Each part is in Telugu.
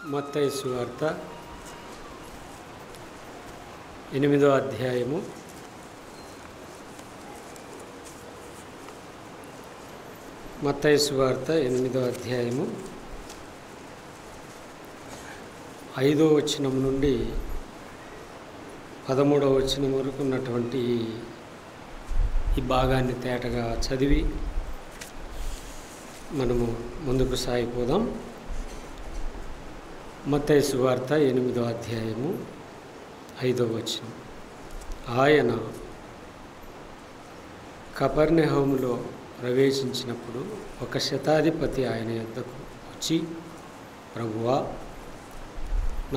మత్తయి సువార్త 8వ అధ్యాయము 5వ వచనం నుండి 13వ వచనం వరకు ఉన్నటువంటి ఈ భాగాన్ని తేటగా చదివి మనము ముందుకు సాగిపోదాం. మత్తయి సువార్త 8వ అధ్యాయము 5వ వచనం. ఆయన కపెర్నహూములో ప్రవేశించినప్పుడు ఒక శతాధిపతి ఆయన యొద్దకు వచ్చి, ప్రభువా,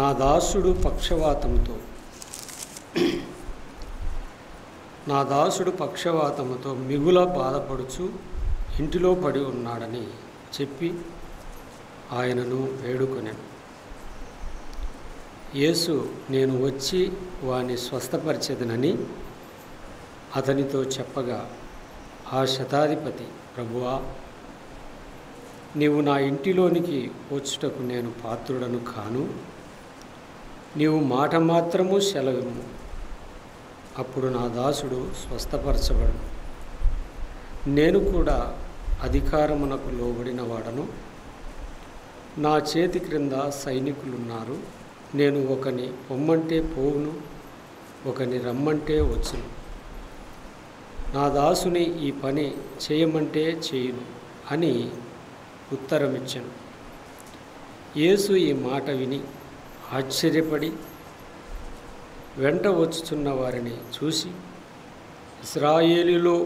నా దాసుడు పక్షవాతముతో మిగుల బాధపడుచు ఇంటిలో పడి ఉన్నాడని చెప్పి ఆయనను వేడుకొనెను. యేసు, నేను వచ్చి వాని స్వస్థపరిచెదనని అతనితో చెప్పగా, ఆ శతాధిపతి, ప్రభువా, నీవు నా ఇంటిలోనికి వచ్చుటకు నేను పాత్రుడను కాను. నీవు మాట మాత్రము సెలవిమ్ము, అప్పుడు నా దాసుడు స్వస్థపరచబడు. నేను కూడా అధికారమునకు లోబడిన వాడను. నా చేతి క్రింద సైనికులున్నారు. నేను ఒకని పొమ్మంటే పోవును, ఒకని రమ్మంటే వచ్చును. నా దాసుని ఈ పని చేయమంటే చేయును అని ఉత్తరమిచ్చాను. యేసు ఈ మాట విని ఆశ్చర్యపడి వెంట వచ్చుచున్న వారిని చూసి, ఇశ్రాయేలులో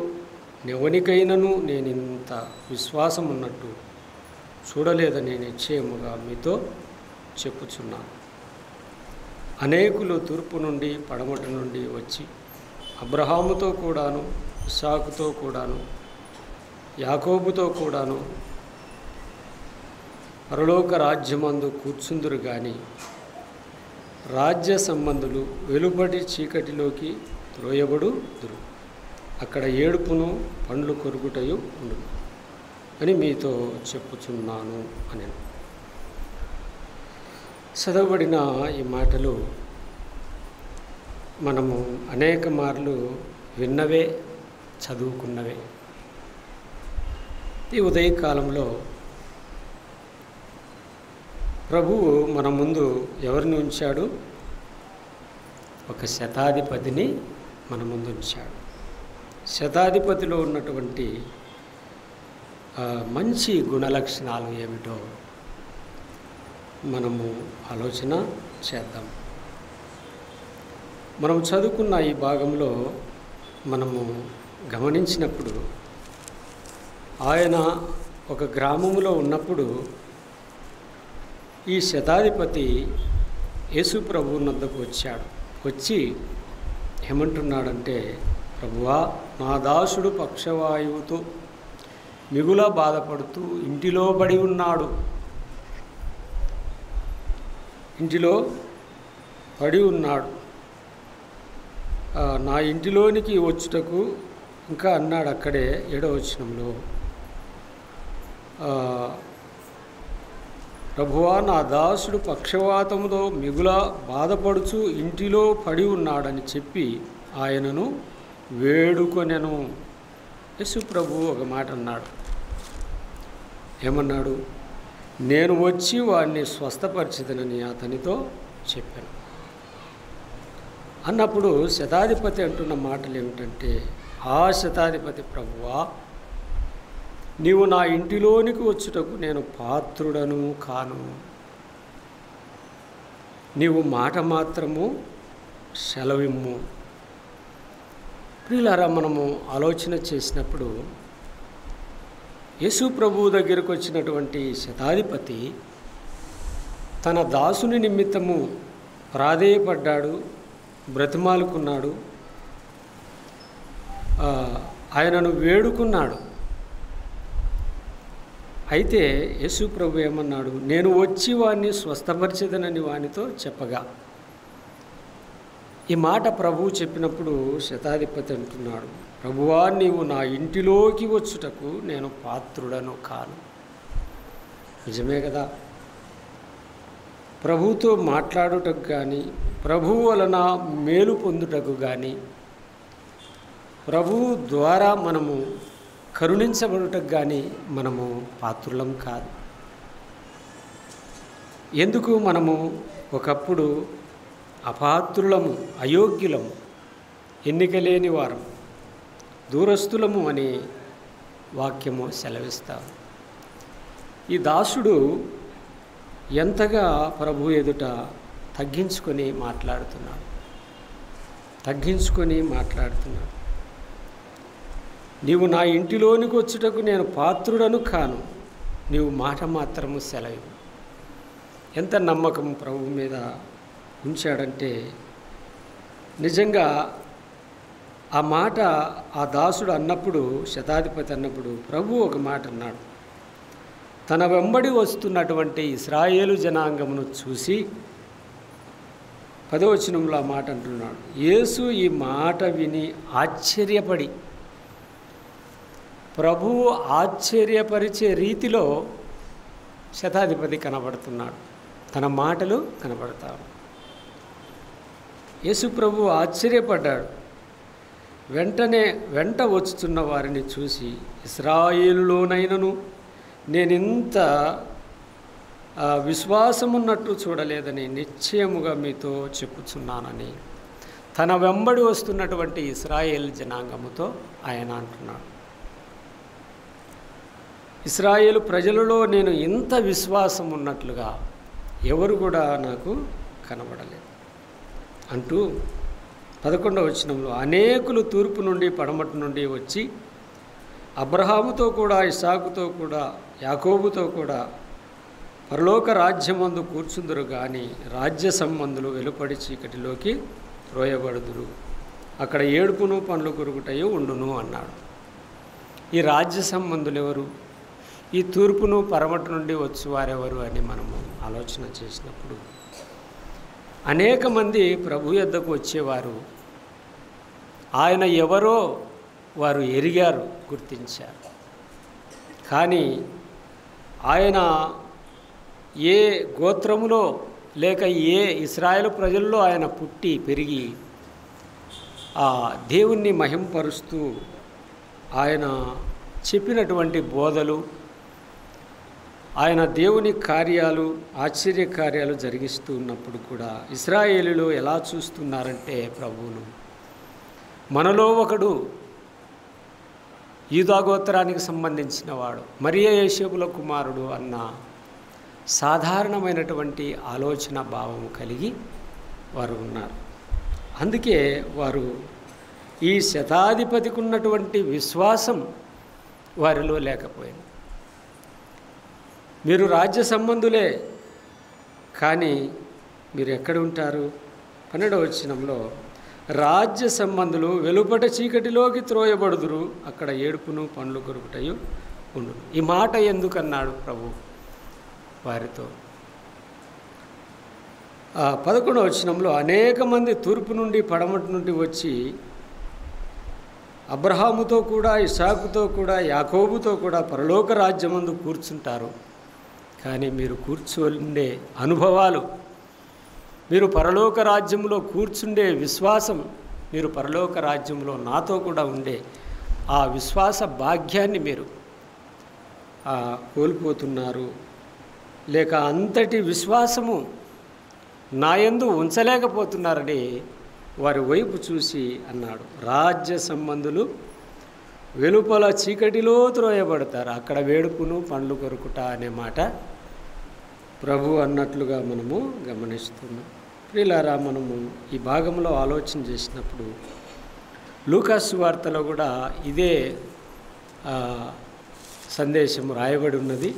ఎవనికైనను నేనింత విశ్వాసం ఉన్నట్టు చూడలేదని నిశ్చయముగా మీతో చెప్పుచున్నాను. అనేకులు తూర్పు నుండి పడమట నుండి వచ్చి అబ్రహాముతో కూడాను, ఇస్సాకుతో కూడాను, యాకోబుతో కూడాను పరలోక రాజ్యమందు కూర్చుందురు గాని, రాజ్య సంబంధులు వెలుపటి చీకటిలోకి త్రోయబడుదురు. అక్కడ ఏడుపును పండ్లు కొరుకుటయు ఉండును అని మీతో చెప్పుచున్నాను అని. చదవబడిన ఈ మాటలు మనము అనేక మార్లు విన్నవే, చదువుకున్నవే. ఈ ఉదయకాలంలో ప్రభువు మన ముందు ఎవరిని ఉంచాడు? ఒక శతాధిపతిని మన ముందు ఉంచాడు. శతాధిపతిలో ఉన్నటువంటి మంచి గుణలక్షణాలు ఏమిటో మనము ఆలోచన చేద్దాం. మనం చదువుకున్న ఈ భాగంలో మనము గమనించినప్పుడు, ఆయన ఒక గ్రామములో ఉన్నప్పుడు ఈ శతాధిపతి యేసు ప్రభువు వద్దకు వచ్చాడు. వచ్చి ఏమంటున్నాడంటే, ప్రభువా, నా దాసుడు పక్షవాయువుతో మిగుల బాధపడుతూ ఇంటిలో పడి ఉన్నాడు. నా ఇంటిలోనికి వచ్చుటకు ఇంకా అన్నాడు. అక్కడే 7వ వచనంలో, ప్రభువా, నా దాసుడు పక్షవాతముతో మిగుల బాధపడుచు ఇంటిలో పడి ఉన్నాడని చెప్పి ఆయనను వేడుకొనెను. యేసు ప్రభువు ఒక మాట అన్నాడు. ఏమన్నాడు? నేను వచ్చి వాడిని స్వస్థపరిచెదనని అతనితో చెప్పాను అన్నప్పుడు శతాధిపతి అంటున్న మాటలు ఏమిటంటే, ఆ శతాధిపతి, ప్రభువా, నీవు నా ఇంటిలోనికి వచ్చుటకు నేను పాత్రుడను కాను. నీవు మాట మాత్రము సెలవిమ్ము. ప్రియులారా, మనము ఆలోచన చేసినప్పుడు యేసు ప్రభువు దగ్గరకు వచ్చినటువంటి శతాధిపతి తన దాసుని నిమిత్తము ప్రాధేయపడ్డాడు, బ్రతిమాలుకున్నాడు, ఆయనను వేడుకున్నాడు. అయితే యేసు ప్రభు ఏమన్నాడు? నేను వచ్చి వాడిని స్వస్థపరిచెదనని వానితో చెప్పగా, ఈ మాట ప్రభువు చెప్పినప్పుడు శతాధిపతి అంటున్నాడు, ప్రభువా, నీవు నా ఇంటిలోకి వచ్చుటకు నేను పాత్రుడను కాను. నిజమే కదా. ప్రభువుతో మాట్లాడుటకు కానీ, ప్రభువు వలన మేలు పొందుటకు కానీ, ప్రభువు ద్వారా మనము కరుణించబడుటకు కానీ మనము పాత్రులం కాదు. ఎందుకు మనము ఒకప్పుడు అపాత్రులము, అయోగ్యులము, ఎన్నిక లేని వారం, దూరస్తులము అని వాక్యము సెలవిస్తాము. ఈ దాసుడు ఎంతగా ప్రభు ఎదుట తగ్గించుకొని మాట్లాడుతున్నాడు. నీవు నా ఇంటిలోనికి వచ్చుటకు నేను పాత్రుడను కాను, నీవు మాట మాత్రము సెలవు. ఎంత నమ్మకం ప్రభు మీద ఉంచాడంటే, నిజంగా ఆ మాట ఆ దాసుడు అన్నప్పుడు, శతాధిపతి అన్నప్పుడు ప్రభు ఒక మాట అన్నాడు. తన వెంబడి వస్తున్నటువంటి ఇశ్రాయేలు జనాంగమును చూసి 10వ వచనంలో ఆ మాట అంటున్నాడు. యేసు ఈ మాట విని ఆశ్చర్యపడి, ప్రభువు ఆశ్చర్యపరిచే రీతిలో శతాధిపతి కనబడుతున్నాడు. తన మాటలు కనబడతాడు. యేసు ప్రభు ఆశ్చర్యపడ్డాడు. వెంట వచ్చుతున్న వారిని చూసి, ఇశ్రాయేలులోనైనను నేనింత విశ్వాసమున్నట్టు చూడలేదని నిశ్చయముగా మీతో చెప్పుచున్నానని తన వెంబడి వస్తున్నటువంటి ఇశ్రాయేల్ జనాంగముతో ఆయన అంటున్నాడు. ఇశ్రాయేలు ప్రజలలో నేను ఇంత విశ్వాసం ఉన్నట్లుగా ఎవరు కూడా నాకు కనబడలేదు అంటూ 11వ వచనంలో, అనేకులు తూర్పు నుండి పడమటి నుండి వచ్చి అబ్రహాముతో కూడా, ఇస్సాకుతో కూడా, యాకోబుతో కూడా పరలోక రాజ్యమందు కూర్చుందురు కానీ రాజ్య సంబంధులు వెలుపడి చీకటిలోకి త్రోయబడుదురు, అక్కడ ఏడుపును పండ్లు కొరుకుటయు ఉండును అన్నాడు. ఈ రాజ్య సంబంధులు ఎవరు? ఈ తూర్పును పరమటి నుండి వచ్చేవారెవరు అని మనము ఆలోచన చేసినప్పుడు, అనేక మంది ప్రభు యొద్దకు వచ్చేవారు. ఆయన ఎవరో వారు ఎరిగారు, గుర్తించారు. కానీ ఆయన ఏ గోత్రములో లేక ఏ ఇశ్రాయేలు ప్రజల్లో ఆయన పుట్టి పెరిగి ఆ దేవుణ్ణి మహింపరుస్తూ ఆయన చెప్పినటువంటి బోధలు, ఆయన దేవుని కార్యాలు, ఆశ్చర్య కార్యాలు జరిగిస్తూ ఉన్నప్పుడు కూడా ఇశ్రాయేలులో ఎలా చూస్తున్నారంటే ప్రభువును, మనలో ఒకడు యూదా గోత్రానికి సంబంధించిన వాడు, మరియ యోసేపుల కుమారుడు అన్న సాధారణమైనటువంటి ఆలోచన భావం కలిగి వారు ఉన్నారు. అందుకే వారు ఈ శతాధిపతికి ఉన్నటువంటి విశ్వాసం వారిలో లేకపోయింది. మీరు రాజ్య సంబంధులే, కానీ మీరు ఎక్కడ ఉంటారు? 12వ వచనంలో, రాజ్య సంబంధులు వెలుపట చీకటిలోకి త్రోయబడుదురు, అక్కడ ఏడుపును పండ్లు కొరుకుటయు ఉండును. ఈ మాట ఎందుకన్నాడు ప్రభు వారితో? 11వ వచనంలో, అనేక మంది తూర్పు నుండి పడమటి నుండి వచ్చి అబ్రహాముతో కూడా, ఇస్సాకుతో కూడా, యాకోబుతో కూడా పరలోక రాజ్యమందు కూర్చుంటారు. కానీ మీరు కూర్చుండే అనుభవాలు, మీరు పరలోక రాజ్యంలో కూర్చుండే విశ్వాసం, మీరు పరలోక రాజ్యంలో నాతో కూడా ఉండే ఆ విశ్వాస భాగ్యాన్ని మీరు కోల్పోతున్నారు. లేక అంతటి విశ్వాసము నాయందు ఉంచలేకపోతున్నారని వారి వైపు చూసి అన్నాడు. రాజ్య సంబంధులు వెలుపల చీకటిలో త్రోయబడతారు, అక్కడ వేడుపును పండ్లు కొరుకుట అనే మాట ప్రభు అన్నట్లుగా మనము గమనిస్తున్నాం. ప్రియులారా, మనము ఈ భాగంలో ఆలోచన చేసినప్పుడు లూకాసు వార్తలో కూడా ఇదే సందేశం రాయబడి ఉన్నది.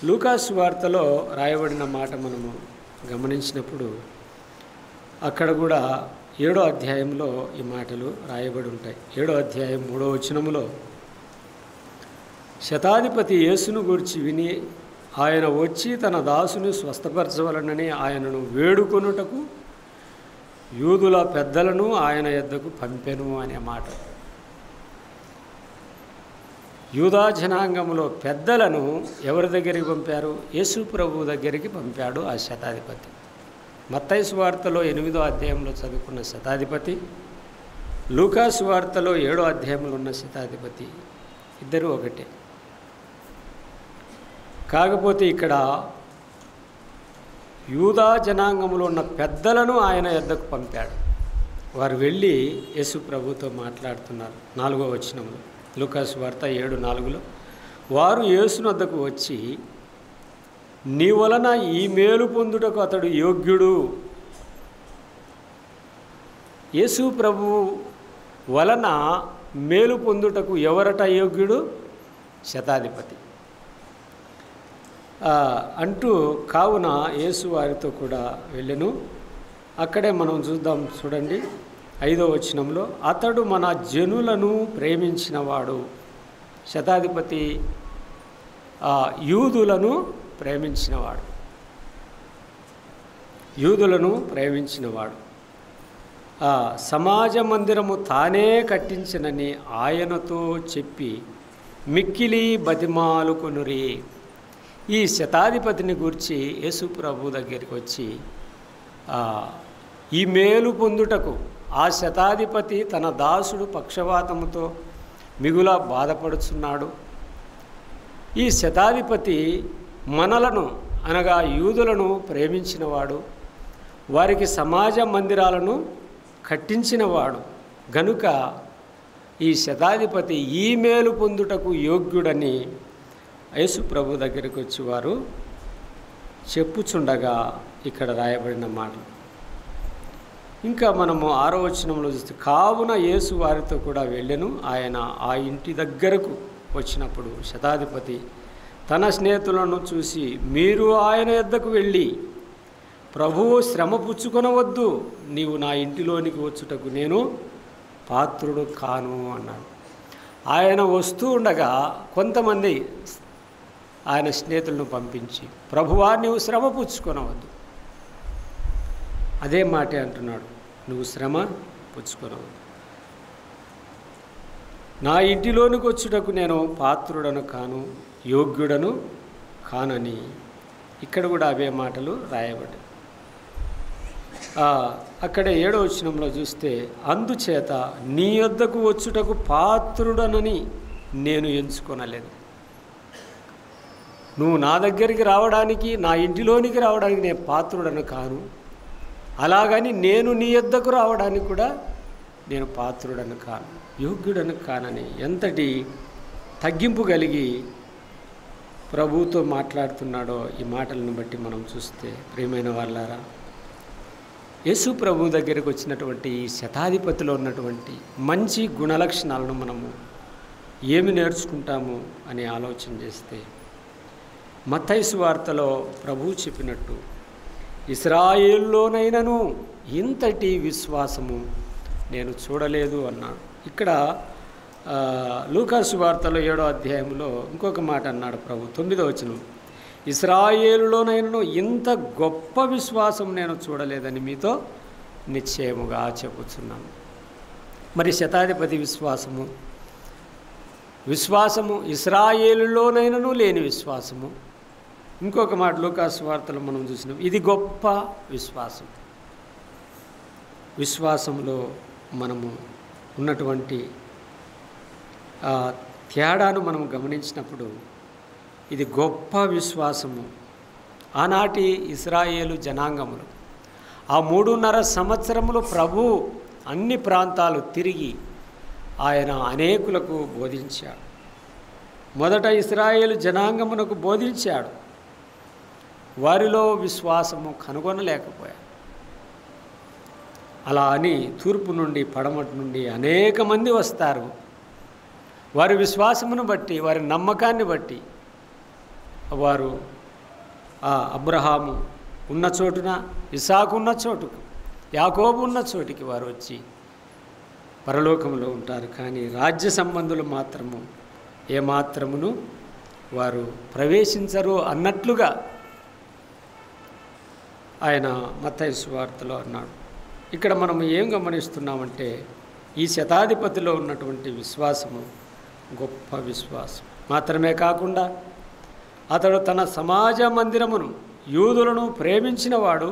లూకాసు వార్తలో రాయబడిన మాట మనము గమనించినప్పుడు అక్కడ కూడా 7వ అధ్యాయంలో ఈ మాటలు రాయబడి ఉంటాయి. 7వ అధ్యాయం 3వ వచనములో, శతాధిపతి యేసును గూర్చి విని ఆయన వచ్చి తన దాసుని స్వస్థపరచవలనని ఆయనను వేడుకొనుటకు యూదుల పెద్దలను ఆయన యొద్దకు పంపెను అనే మాట. యూదా జనాంగంలో పెద్దలను ఎవరి దగ్గరికి పంపారు? యేసు ప్రభు దగ్గరికి పంపాడు ఆ శతాధిపతి. మత్తయి సువార్తలో 8వ అధ్యాయంలో చదువుకున్న శతాధిపతి, లూకా సువార్తలో 7వ అధ్యాయంలో ఉన్న శతాధిపతి ఇద్దరు ఒకటే. కాకపోతే ఇక్కడ యూదా జనాంగంలో ఉన్న పెద్దలను ఆయన యొద్దకు పంపాడు. వారు వెళ్ళి యేసు ప్రభుతో మాట్లాడుతున్నారు. 4వ వచనంలో, లూకా సువార్త 7:4లో, వారు యేసు వద్దకు వచ్చి, నీ వలన ఈ మేలు పొందుటకు అతడు యోగ్యుడు. యేసు ప్రభు వలన మేలు పొందుటకు ఎవరట యోగ్యుడు? శతాధిపతి అంటూ, కావున యేసు వారితో కూడా వెళ్ళెను. అక్కడే మనం చూడండి 5వ వచనంలో, అతడు మన జనులను ప్రేమించినవాడు. శతాధిపతి యూదులను ప్రేమించినవాడు, యూదులను ప్రేమించినవాడు. సమాజ మందిరము తానే కట్టించనని ఆయనతో చెప్పి మిక్కిలి బతిమాలుకొనురి. ఈ శతాధిపతిని గూర్చి యేసు ప్రభు దగ్గరికి వచ్చి ఈ మేలు పొందుటకు ఆ శతాధిపతి తన దాసుడు పక్షవాతముతో మిగుల బాధపడుచున్నాడు. ఈ శతాధిపతి మనలను అనగా యూదులను ప్రేమించినవాడు, వారికి సమాజ మందిరాలను కట్టించినవాడు గనుక ఈ శతాధిపతి ఈ మేలు పొందుటకు యోగ్యుడని యేసు ప్రభు దగ్గరికి వచ్చి వారు చెప్పుచుండగా ఇక్కడ రాయబడిన మాటలు. ఇంకా మనము 6వ వచనంలో చూస్తే, కావున యేసు వారితో కూడా వెళ్ళెను. ఆయన ఆ ఇంటి దగ్గరకు వచ్చినప్పుడు శతాధిపతి తన స్నేహితులను చూసి, మీరు ఆయన యొద్దకు వెళ్ళి, ప్రభువు శ్రమ పుచ్చుకొనవద్దు, నీవు నా ఇంటిలోనికి వచ్చుటకు నేను పాత్రుడు కాను అన్నాడు. ఆయన వస్తూ ఉండగా కొంతమంది ఆయన స్నేహితులను పంపించి, ప్రభువా నీవు శ్రమ పుచ్చుకొనవద్దు, అదే మాటే అంటున్నాడు, నువ్వు శ్రమ పుచ్చుకొనవద్దు, నా ఇంటిలోనికి వచ్చుటకు నేను పాత్రుడను కాను, యోగ్యుడను కానని ఇక్కడ కూడా అవే మాటలు రాయబడ్డాయి. అక్కడే 7వ వచనంలో చూస్తే, అందుచేత నీ యొద్దకు వచ్చుటకు పాత్రుడనని నేను ఎంచుకొనలేదు. నువ్వు నా దగ్గరికి రావడానికి, నా ఇంటిలోనికి రావడానికి నేను పాత్రుడను కాను, అలాగని నేను నీ యొద్దకు రావడానికి కూడా నేను పాత్రుడను కాను, యోగ్యుడను కానని ఎంతటి తగ్గింపు కలిగి ప్రభువుతో మాట్లాడుతున్నాడో ఈ మాటలను బట్టి మనం చూస్తే, ప్రియమైన వాళ్ళారా, యేసు ప్రభు దగ్గరికి వచ్చినటువంటి ఈ శతాధిపతిలో ఉన్నటువంటి మంచి గుణలక్షణాలను మనము ఏమి నేర్చుకుంటాము అని ఆలోచన చేస్తే, మత్తయి సువార్తలో ప్రభువు చెప్పినట్టు ఇశ్రాయేలులోనైనను ఇంతటి విశ్వాసము నేను చూడలేదు అన్నాడు. ఇక్కడ లూకా సువార్తలో 7వ అధ్యాయంలో ఇంకొక మాట అన్నాడు ప్రభు, 9వ వచనం, ఇశ్రాయేలులోనైనను ఇంత గొప్ప విశ్వాసం నేను చూడలేదని మీతో నిశ్చయముగా చెప్పుచున్నాను. మరి శతాధిపతి విశ్వాసము ఇశ్రాయేలులోనైనను లేని విశ్వాసము. ఇంకొక మాట లూకా సువార్తలో మనం చూసినాం, ఇది గొప్ప విశ్వాసం. విశ్వాసంలో మనము ఉన్నటువంటి తేడాను మనం గమనించినప్పుడు ఇది గొప్ప విశ్వాసము. ఆనాటి ఇశ్రాయేలు జనాంగములు ఆ 3.5 సంవత్సరములు ప్రభు అన్ని ప్రాంతాలు తిరిగి ఆయన అనేకులకు బోధించాడు. మొదట ఇశ్రాయేలు జనాంగమునకు బోధించాడు, వారిలో విశ్వాసము కనుగొనలేకపోయాడు. అలా అని తూర్పు నుండి పడమటి నుండి అనేక మంది వస్తారు. వారి విశ్వాసమును బట్టి, వారి నమ్మకాన్ని బట్టి వారు అబ్రహాము ఉన్న చోటున, ఇసాకు ఉన్న చోటుకు, యాకోబు ఉన్న చోటికి వారు వచ్చి పరలోకంలో ఉంటారు. కానీ రాజ్య సంబంధులు మాత్రము ఏమాత్రమును వారు ప్రవేశించరు అన్నట్లుగా ఆయన మత్తయి సువార్తలో అన్నాడు. ఇక్కడ మనం ఏం గమనిస్తున్నామంటే, ఈ శతాధిపతిలో ఉన్నటువంటి విశ్వాసము గొప్ప విశ్వాసం మాత్రమే కాకుండా, అతడు తన సమాజ మందిరమును యూదులను ప్రేమించినవాడు,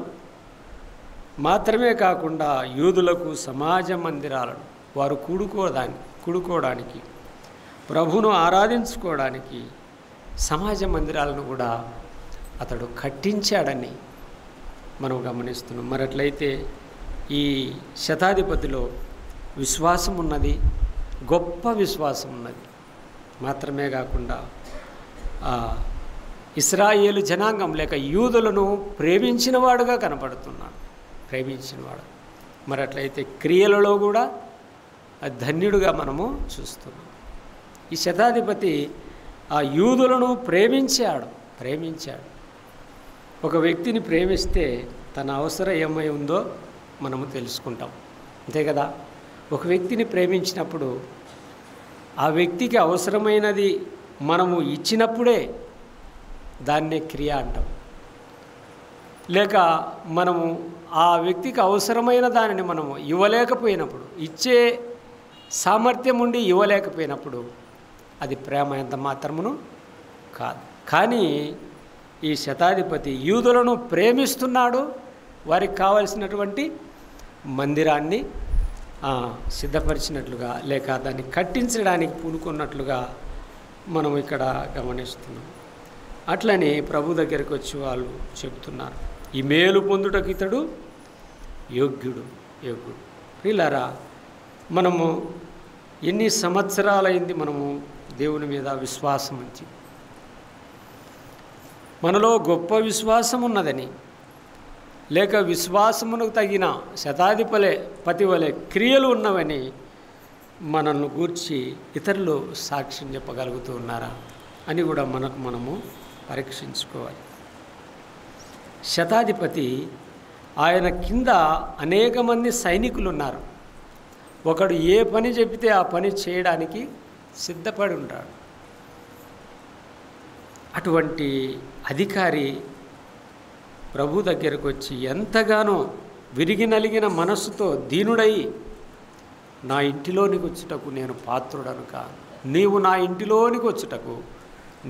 మాత్రమే కాకుండా యూదులకు సమాజ మందిరాలను వారు కూడుకోవడానికి ప్రభువును ఆరాధించుకోవడానికి సమాజ మందిరాలను కూడా అతడు కట్టించాడని మనం గమనిస్తున్నాం. మరి అట్లయితే ఈ శతాధిపతిలో విశ్వాసం ఉన్నది, గొప్ప విశ్వాసం ఉన్నది. మాత్రమే కాకుండా ఇశ్రాయేలు జనాంగం లేక యూదులను ప్రేమించినవాడుగా కనపడుతున్నాడు, ప్రేమించినవాడు. మరి అట్లయితే క్రియలలో కూడా ధన్యుడుగా మనము చూస్తున్నాం. ఈ శతాధిపతి ఆ యూదులను ప్రేమించాడు. ఒక వ్యక్తిని ప్రేమిస్తే తన అవసరం ఏమై ఉందో మనము తెలుసుకుంటాం, అంతే కదా. ఒక వ్యక్తిని ప్రేమించినప్పుడు ఆ వ్యక్తికి అవసరమైనది మనము ఇచ్చినప్పుడే దాన్నే క్రియ అంటాం. లేక మనము ఆ వ్యక్తికి అవసరమైన దానిని మనము ఇవ్వలేకపోయినప్పుడు, ఇచ్చే సామర్థ్యం ఉండి ఇవ్వలేకపోయినప్పుడు అది ప్రేమ ఎంత మాత్రమును కాదు. కానీ ఈ శతాధిపతి యూదులను ప్రేమిస్తున్నాడు, వారికి కావలసినటువంటి మందిరాన్ని సిద్ధపరిచినట్లుగా లేక దాన్ని కట్టించడానికి పూనుకున్నట్లుగా మనం ఇక్కడ గమనిస్తున్నాం. అట్లని ప్రభు దగ్గరికి వచ్చి వాళ్ళు చెబుతున్నారు, ఈ మేలు పొందుటకు ఇతడు యోగ్యుడు. ప్రియులారా, మనము ఎన్ని సంవత్సరాలైంది మనము దేవుని మీద విశ్వాసం ఉంచి, మనలో గొప్ప విశ్వాసం ఉన్నదని లేక విశ్వాసమునకు తగిన శతాధిపతి వలె క్రియలు ఉన్నవని మనల్ని గూర్చి ఇతరులు సాక్ష్యం చెప్పగలుగుతూ ఉన్నారా అని కూడా మనము పరీక్షించుకోవాలి. శతాధిపతి ఆయన కింద అనేక మంది సైనికులు ఉన్నారు. ఒకడు ఏ పని చెబితే ఆ పని చేయడానికి సిద్ధపడి ఉంటాడు. అటువంటి అధికారి ప్రభు దగ్గరకు వచ్చి ఎంతగానో విరిగి నలిగిన మనస్సుతో దీనుడై, నా ఇంటిలోనికి వచ్చుటకు నేను పాత్రుడను కాను, నీవు నా ఇంటిలోనికి వచ్చుటకు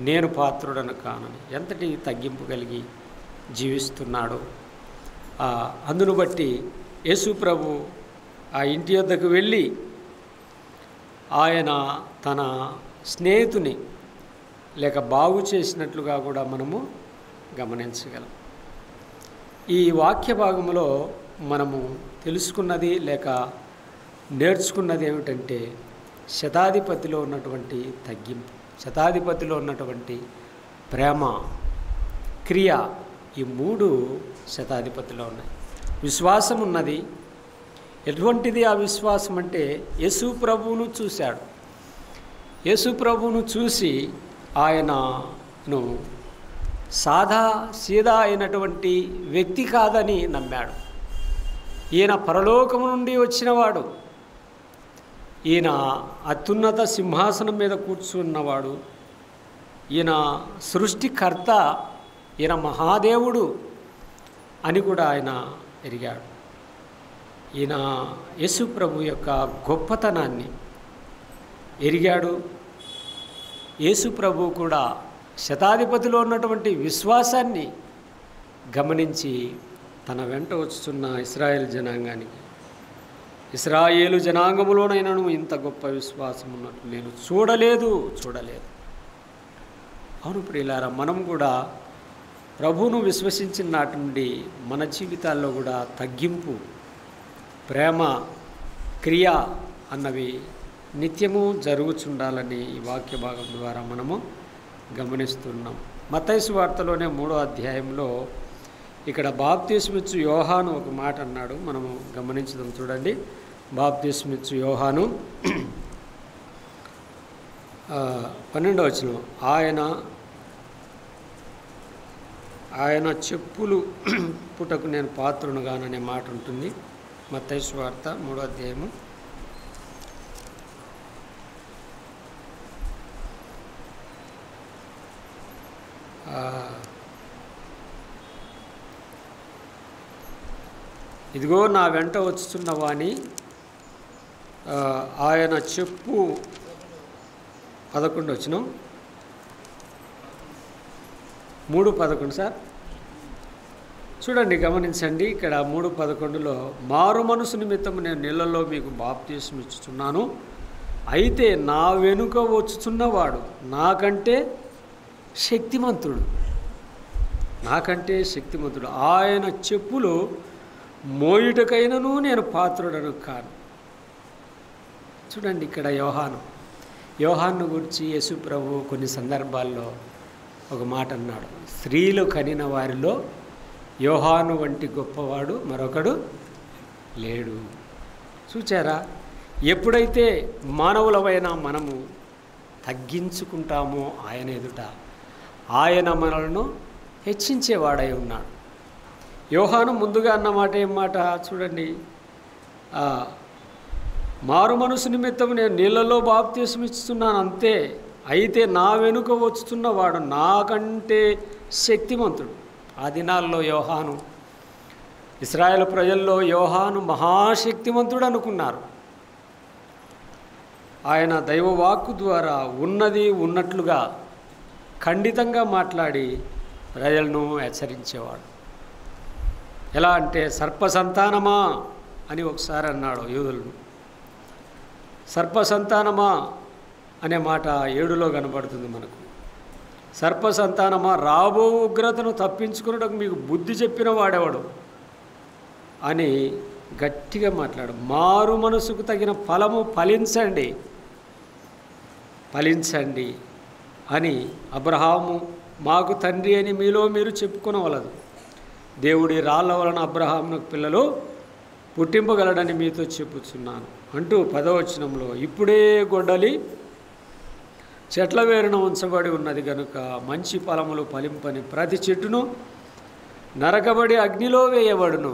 నేను పాత్రుడను కానని ఎంతటి తగ్గింపు కలిగి జీవిస్తున్నాడో అందును బట్టి యేసు ప్రభు ఆ ఇంటి వద్దకు వెళ్ళి ఆయన తన స్నేహితుని లేక బాగు చేసినట్లుగా కూడా మనము గమనించగలం. ఈ వాక్య భాగంలో మనము తెలుసుకున్నది లేక నేర్చుకున్నది ఏమిటంటే శతాధిపతిలో ఉన్నటువంటి తగ్గింపు, శతాధిపతిలో ఉన్నటువంటి ప్రేమ, క్రియ, ఈ మూడు శతాధిపతిలో ఉన్నాయి. విశ్వాసం ఉన్నది. ఎటువంటిది ఆ విశ్వాసం అంటే యేసు ప్రభువును చూశాడు. యేసు ప్రభువును చూసి ఆయనను సాదా సీదా అయినటువంటి వ్యక్తి కాదని నమ్మాడు. ఈయన పరలోకము నుండి వచ్చినవాడు, ఈయన అత్యున్నత సింహాసనం మీద కూర్చున్నవాడు, ఈయన సృష్టికర్త, ఈయన మహాదేవుడు అని కూడా ఆయన ఎరిగాడు. ఈయన యేసు ప్రభు యొక్క గొప్పతనాన్ని ఎరిగాడు. యేసు ప్రభు కూడా శతాధిపతిలో ఉన్నటువంటి విశ్వాసాన్ని గమనించి తన వెంట వచ్చుతున్న ఇశ్రాయేలు జనాంగానికి, ఇశ్రాయేలు జనాంగములోనైనాను ఇంత గొప్ప విశ్వాసం ఉన్నట్లు నేను చూడలేదు. అవును ప్రియులారా, మనం కూడా ప్రభువును విశ్వసించిన నాటి నుండి మన జీవితాల్లో కూడా తగ్గింపు, ప్రేమ, క్రియ అన్నవి నిత్యము జరుగుచుండాలని ఈ వాక్య భాగం ద్వారా మనము గమనిస్తున్నాం. మత్తయి సువార్తలోనే 3వ అధ్యాయంలో ఇక్కడ బాప్తిస్మిచ్చు యోహాను ఒక మాట అన్నాడు, మనము గమనించడం చూడండి. బాప్తిస్మిచ్చు యోహాను 12వ వచనం, ఆయన చెప్పులు పుటకు నేను పాత్రునుగాననే మాట ఉంటుంది. మత్తయి సువార్త 3వ అధ్యాయము 'ఇదిగో నా వెంట వచ్చుతున్న వాని ఆయన చెప్పు' 11 వచనం, 3:11 సార్, చూడండి, గమనించండి. ఇక్కడ 3:11లో మారు మనసు నిమిత్తం నేను నీళ్ళలో మీకు బాప్తీసం ఇచ్చుచున్నాను, అయితే నా వెనుక వచ్చుచున్నవాడు నాకంటే శక్తిమంతుడు, ఆయన చెప్పులు మోయుటకైనను నేను పాత్రుడను కాను. చూడండి, ఇక్కడ యోహాను గురించి యేసు ప్రభు కొన్ని సందర్భాల్లో ఒక మాట అన్నాడు, స్త్రీలు కనిన వారిలో యోహాను వంటి గొప్పవాడు మరొకడు లేడు. చూచారా, ఎప్పుడైతే మానవులమైన మనము తగ్గించుకుంటామో ఆయన ఎదుట, ఆయన మనలను హెచ్చించేవాడై ఉన్నాడు. యోహాను ముందుగా అన్న మాట ఏం మాట చూడండి, మారు మనసు నిమిత్తం నేను నీళ్ళలో బాప్తీసం ఇస్తున్నాను అంతే, అయితే నా వెనుక వచ్చుతున్నవాడు నాకంటే శక్తిమంతుడు. ఆ దినాల్లో యోహాను, ఇశ్రాయేలు ప్రజల్లో యోహాను మహాశక్తిమంతుడు అనుకున్నారు. ఆయన దైవవాక్కు ద్వారా ఉన్నది ఉన్నట్లుగా ఖండితంగా మాట్లాడి ప్రజలను హెచ్చరించేవాడు. ఎలా అంటే, సర్పసంతానమా అని ఒకసారి అన్నాడు యూదులను. సర్పసంతానమా అనే మాట 7లో కనబడుతుంది మనకు. సర్పసంతానమా, రాబో ఉగ్రతను తప్పించుకున్నటకు మీకు బుద్ధి చెప్పిన వాడేవాడు అని గట్టిగా మాట్లాడు. మారు మనసుకు తగిన ఫలము ఫలించండి అని అబ్రహాము మాకు తండ్రి అని మీలో మీరు చెప్పుకొనవలదు. దేవుడి రాళ్ళ వలన అబ్రహామునకు పిల్లలు పుట్టింపగలడని మీతో చెప్పుచున్నాను అంటూ 10వ వచనంలో, ఇప్పుడే గొడ్డలి చెట్ల వేరున ఉంచబడి ఉన్నది గనుక మంచి ఫలములు ఫలింపని ప్రతి చెట్టును నరకబడి అగ్నిలో వేయబడును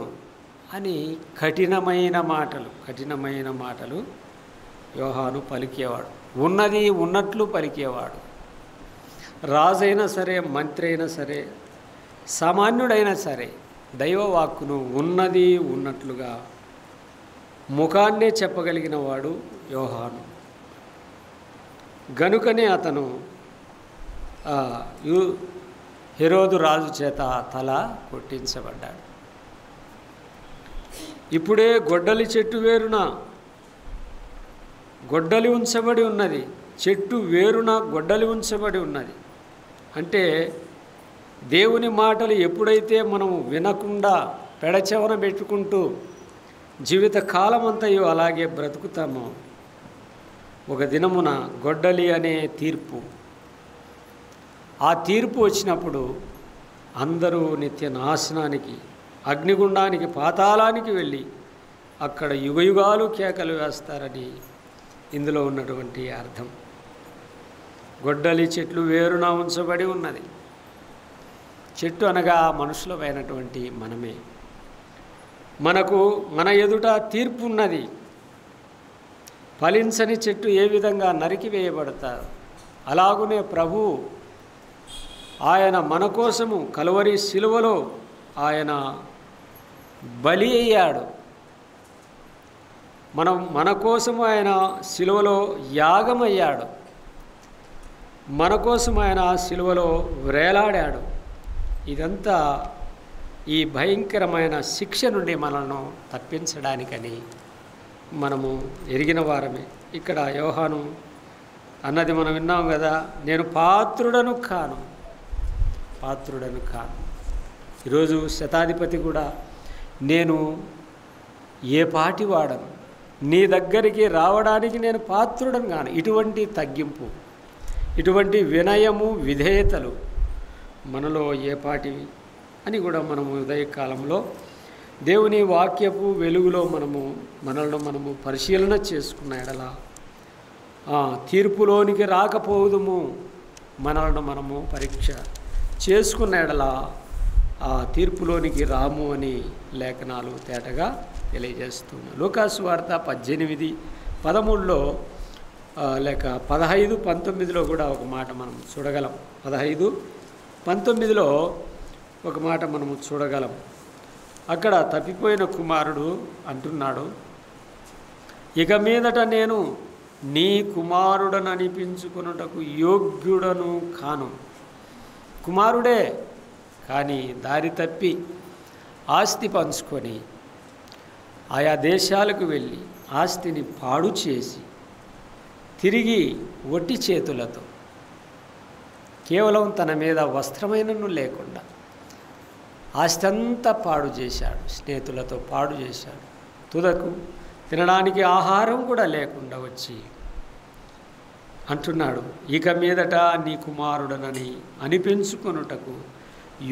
అని కఠినమైన మాటలు యోహాను పలికేవాడు. ఉన్నది ఉన్నట్లు పలికేవాడు. రాజైనా సరే, మంత్రి అయినా సరే, సామాన్యుడైనా సరే దైవవాక్కును ఉన్నది ఉన్నట్లుగా ముఖాన్నే చెప్పగలిగిన వాడు యోహాను. గనుకనే అతను హెరోదు రాజు చేత తల కొట్టించబడ్డాడు. ఇప్పుడే గొడ్డలి చెట్టు వేరున గొడ్డలి ఉంచబడి ఉన్నది, చెట్టు వేరున గొడ్డలి ఉంచబడి ఉన్నది. అంటే దేవుని మాటలు ఎప్పుడైతే మనం వినకుండా పెడచెవన పెట్టుకుంటూ జీవితకాలం అంతయు అలాగే బ్రతుకుతామో, ఒక దినమున గొడ్డలి అనే తీర్పు, ఆ తీర్పు వచ్చినప్పుడు అందరూ నిత్య నాశనానికి, అగ్నిగుండానికి, పాతాళానికి వెళ్ళి అక్కడ యుగయుగాలు కేకలు వేస్తారని ఇందులో ఉన్నటువంటి అర్థం. గొడ్డలి చెట్లు వేరున ఉంచబడి ఉన్నది. చెట్టు అనగా మనుషులమైనటువంటి మనమే. మన ఎదుట తీర్పు ఉన్నది. ఫలించని చెట్టు ఏ విధంగా నరికివేయబడతారు, అలాగునే ప్రభు ఆయన మన కోసము కలువరి శిలువలో ఆయన బలి అయ్యాడు. మన కోసము ఆయన శిలువలో యాగమయ్యాడు. మన కోసం ఆయన శిలువలో వేలాడాడు. ఇదంతా ఈ భయంకరమైన శిక్ష నుండి మనల్ని తప్పించడానికని మనము ఎరిగిన వారమే. ఇక్కడ యోహాను అన్నది మనం విన్నాం కదా, నేను పాత్రుడను కాను. ఈరోజు శతాధిపతి కూడా నేను ఏ పాటి వాడను, నీ దగ్గరికి రావడానికి నేను పాత్రుడను కాను. ఇటువంటి తగ్గింపు, ఇటువంటి వినయము, విధేయతలు మనలో ఏ పాటివి అని కూడా మనము ఉదయకాలంలో దేవుని వాక్యపు వెలుగులో మనల్ని పరిశీలన చేసుకున్న ఎడల తీర్పులోనికి రాకపోదుము. మనల్ని మనము పరీక్ష చేసుకున్న ఎడల ఆ తీర్పులోనికి రాము అని లేఖనాలు తేటగా తెలియజేస్తున్నాయి. లూకాసు వార్త 18:13లో లేక 15:19లో కూడా ఒక మాట మనం చూడగలం. 15:19లో ఒక మాట మనము చూడగలం. అక్కడ తప్పిపోయిన కుమారుడు అంటున్నాడు, ఇక మీదట నేను నీ కుమారుడను అనిపించుకొనుటకు యోగ్యుడను కాను. కుమారుడే కానీ దారి తప్పి ఆస్తి పంచుకొని ఆయా దేశాలకు వెళ్ళి ఆస్తిని పాడు చేసి తిరిగి ఒట్టి చేతులతో కేవలం తన మీద వస్త్రమైనను లేకుండా ఆస్తి అంతా పాడు చేశాడు, స్నేహితులతో పాడు చేశాడు. తుదకు తినడానికి ఆహారం కూడా లేకుండా వచ్చి అంటున్నాడు, ఇక మీదట నీ కుమారుడనని అనిపించుకొనుటకు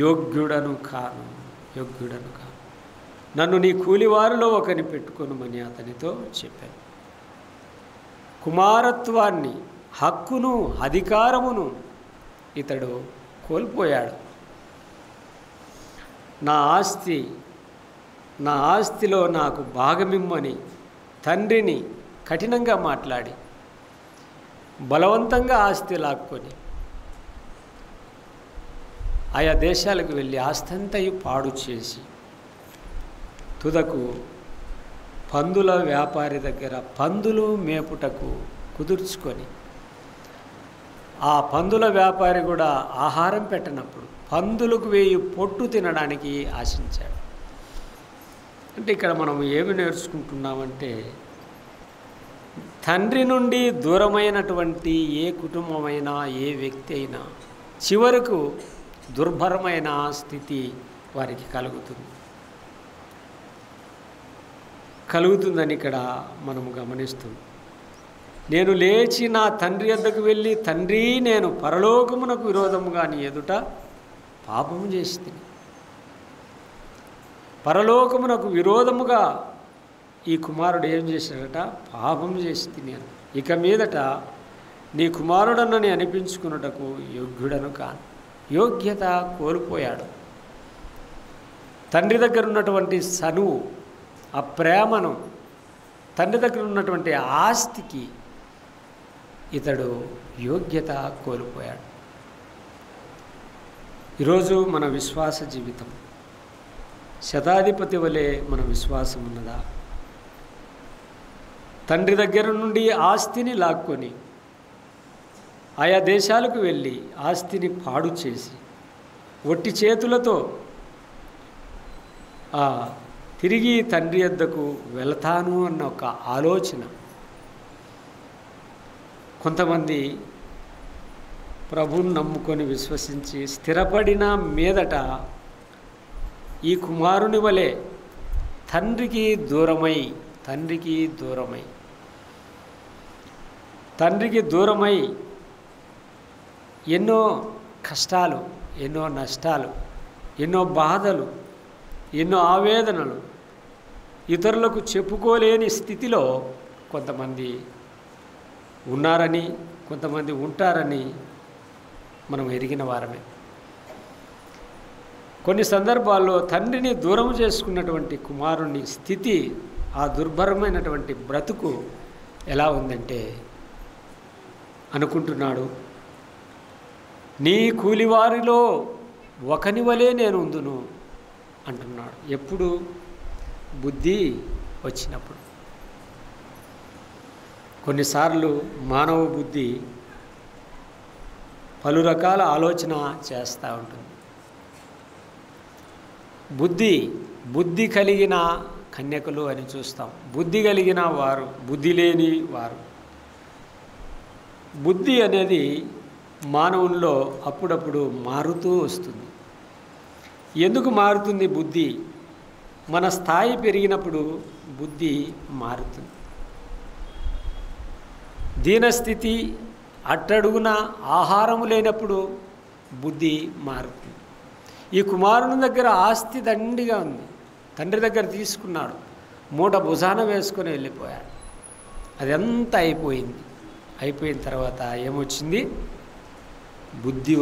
యోగ్యుడను కాను. నన్ను నీ కూలివారిలో ఒకరిని పెట్టుకొనుమని అతనితో చెప్పాను. కుమారత్వాన్ని, హక్కును, అధికారమును ఇతడు కోల్పోయాడు. నా ఆస్తిలో నాకు భాగమిమ్మని తండ్రిని కఠినంగా మాట్లాడి బలవంతంగా ఆస్తి లాక్కొని ఆయా దేశాలకు వెళ్ళి ఆస్తంతయు పాడు చేసి తుదకు పందుల వ్యాపారి దగ్గర పందులు మేపుటకు కుదుర్చుకొని ఆ పందుల వ్యాపారి కూడా ఆహారం పెట్టనప్పుడు పందులకు వేయి పొట్టు తినడానికి ఆశించాడు. అంటే ఇక్కడ మనం ఏమి నేర్చుకుంటున్నామంటే, తండ్రి నుండి దూరమైనటువంటి ఏ కుటుంబమైనా ఏ వ్యక్తి అయినా చివరకు దుర్భరమైన స్థితి వారికి కలుగుతుందని ఇక్కడ మనము గమనిస్తుంది. నేను లేచి నా తండ్రి వద్దకు వెళ్ళి, తండ్రి, నేను పరలోకమునకు విరోధముగా నీ ఎదుట పాపము చేసి తిని, పరలోకమునకు విరోధముగా ఈ కుమారుడు ఏం చేశాడట? పాపం చేసి తిని. ఇక మీదట నీ కుమారుడన్నని అనిపించుకున్నటకు యోగ్యుడను కాను. యోగ్యత కోల్పోయాడు. తండ్రి దగ్గర ఉన్నటువంటి సనువు, ఆ ప్రేమను, తండ్రి దగ్గర ఉన్నటువంటి ఆస్తికి ఇతడు యోగ్యత కోల్పోయాడు. ఈరోజు మన విశ్వాస జీవితం శతాధిపతి వలె మన విశ్వాసం ఉన్నదా? తండ్రి దగ్గర నుండి ఆస్తిని లాక్కొని ఆయా దేశాలకు వెళ్ళి ఆస్తిని పాడు చేసి ఒట్టి చేతులతో తిరిగి తండ్రి వద్దకు వెళతాను అన్న ఒక ఆలోచన. కొంతమంది ప్రభువుని నమ్ముకొని విశ్వసించి స్థిరపడిన మీదట ఈ కుమారుని వలె తండ్రికి దూరమై ఎన్నో కష్టాలు, ఎన్నో నష్టాలు, ఎన్నో బాధలు, ఎన్నో ఆవేదనలు ఇతరులకు చెప్పుకోలేని స్థితిలో కొంతమంది ఉన్నారని, కొంతమంది ఉంటారని మనం ఎరిగిన వారమే. కొన్ని సందర్భాల్లో తండ్రిని దూరం చేసుకున్నటువంటి కుమారుని స్థితి, ఆ దుర్భరమైనటువంటి బ్రతుకు ఎలా ఉందంటే, అనుకుంటున్నాడు, నీ కూలివారిలో ఒకని వలె నేను ఉందును అంటున్నాడు. ఎప్పుడు? బుద్ధి వచ్చినప్పుడు. కొన్నిసార్లు మానవ బుద్ధి పలు రకాల ఆలోచన చేస్తూ ఉంటుంది. బుద్ధి కలిగిన కన్యకలు అని చూస్తాం, బుద్ధి కలిగిన వారు, బుద్ధి లేని వారు. బుద్ధి అనేది మానవుల్లో అప్పుడప్పుడు మారుతూ వస్తుంది. ఎందుకు మారుతుంది బుద్ధి? మన స్థాయి పెరిగినప్పుడు బుద్ధి మారుతుంది. దీనస్థితి, అట్టడుగున ఆహారము లేనప్పుడు బుద్ధి మారుతుంది. ఈ కుమారుని దగ్గర ఆస్తి దండిగా ఉంది, తండ్రి దగ్గర తీసుకున్నాడు, మూట భుజాన వేసుకొని వెళ్ళిపోయాడు. అదంతా అయిపోయిన తర్వాత ఏమొచ్చింది? బుద్ధి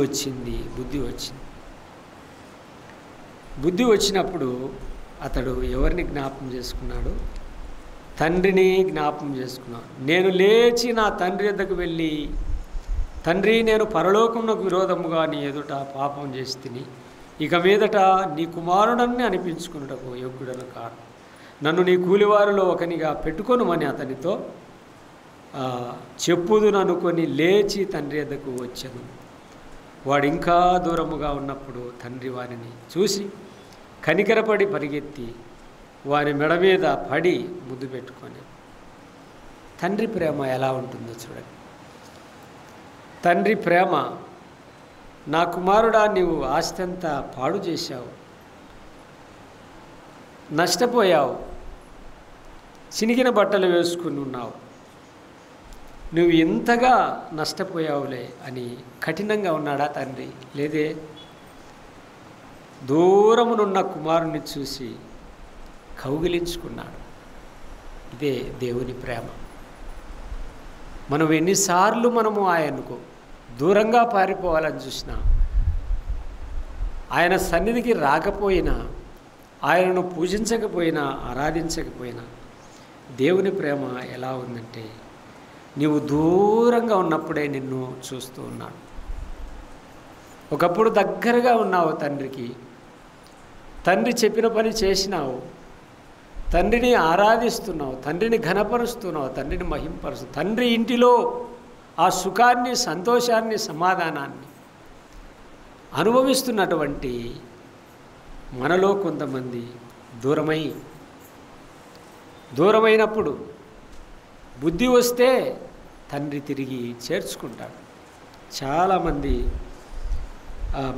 వచ్చినప్పుడు అతడు ఎవరిని జ్ఞాపకం చేసుకున్నాడు? తండ్రిని జ్ఞాపకం చేసుకున్నాడు. నేను లేచి నా తండ్రి వద్దకు వెళ్ళి, తండ్రి, నేను పరలోకమునకు విరోధముగా నీ ఎదుట పాపం చేసి తిని, ఇక మీదట నీ కుమారుడని అనిపించుకున్నటకు యోగ్యుడను కాను. నన్ను నీ కూలివారిలో ఒకనిగా పెట్టుకొనుమని అతనితో చెప్పుదుననుకొని లేచి తండ్రి వద్దకు వచ్చాను. వాడు ఇంకా దూరముగా ఉన్నప్పుడు తండ్రి వారిని చూసి కనికరపడి పరిగెత్తి వాని మెడ మీద పడి ముద్దు పెట్టుకొని. తండ్రి ప్రేమ ఎలా ఉంటుందో చూడండి. తండ్రి ప్రేమ, నా కుమారుడా నీవు ఆస్తి అంతా పాడు చేశావు, నష్టపోయావు, చినిగిన బట్టలు వేసుకుని ఉన్నావు, నువ్వు ఇంతగా నష్టపోయావులే అని కఠినంగా ఉన్నాడా తండ్రి? లేదే. దూరమునున్న కుమారుని చూసి కౌగిలించుకున్నాడు. ఇదే దేవుని ప్రేమ. మనం ఎన్నిసార్లు ఆయనకు దూరంగా పారిపోవాలని చూసినా, ఆయన సన్నిధికి రాకపోయినా, ఆయనను పూజించకపోయినా, ఆరాధించకపోయినా, దేవుని ప్రేమ ఎలా ఉందంటే నీవు దూరంగా ఉన్నప్పుడే నిన్ను చూస్తూ ఉన్నాడు. ఒకప్పుడు దగ్గరగా ఉన్నావు తండ్రికి, తండ్రి చెప్పిన పని చేసినావు, తండ్రిని ఆరాధిస్తున్నావు, తండ్రిని ఘనపరుస్తున్నావు, తండ్రిని మహింపరుస్తున్నావు. తండ్రి ఇంటిలో ఆ సుఖాన్ని, సంతోషాన్ని, సమాధానాన్ని అనుభవిస్తున్నటువంటి మనలో కొంతమంది దూరమైనప్పుడు బుద్ధి వస్తే తండ్రి తిరిగి చేర్చుకుంటాడు. చాలామంది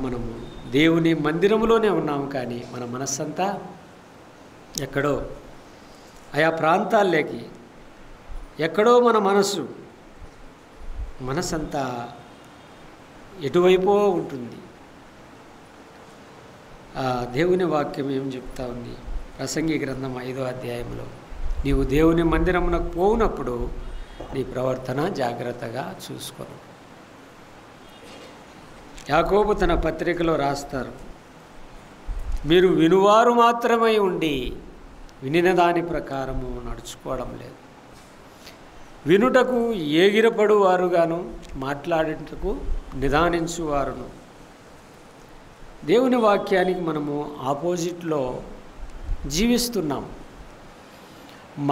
మనము దేవుని మందిరంలోనే ఉన్నాము, కానీ మన మనస్సంతా ఎక్కడో ఆయా ప్రాంతాల్లోకి, ఎక్కడో మన మనసంతా ఎటువైపో ఉంటుంది. దేవుని వాక్యం ఏం చెప్తా ఉంది? ప్రసంగి గ్రంథం 5వ అధ్యాయంలో, నీవు దేవుని మందిరమునకు పోవునప్పుడు నీ ప్రవర్తన జాగ్రత్తగా చూసుకోను. యాకోబు తన పత్రికలో రాస్తారు, మీరు వినువారు మాత్రమై ఉండి వినిన దాని ప్రకారము నడుచుకోవడం లేదు. వినుటకు ఏగిరపడువారుగాను, మాట్లాడేటకు నిదానించువారును. దేవుని వాక్యానికి మనము ఆపోజిట్లో జీవిస్తున్నాం.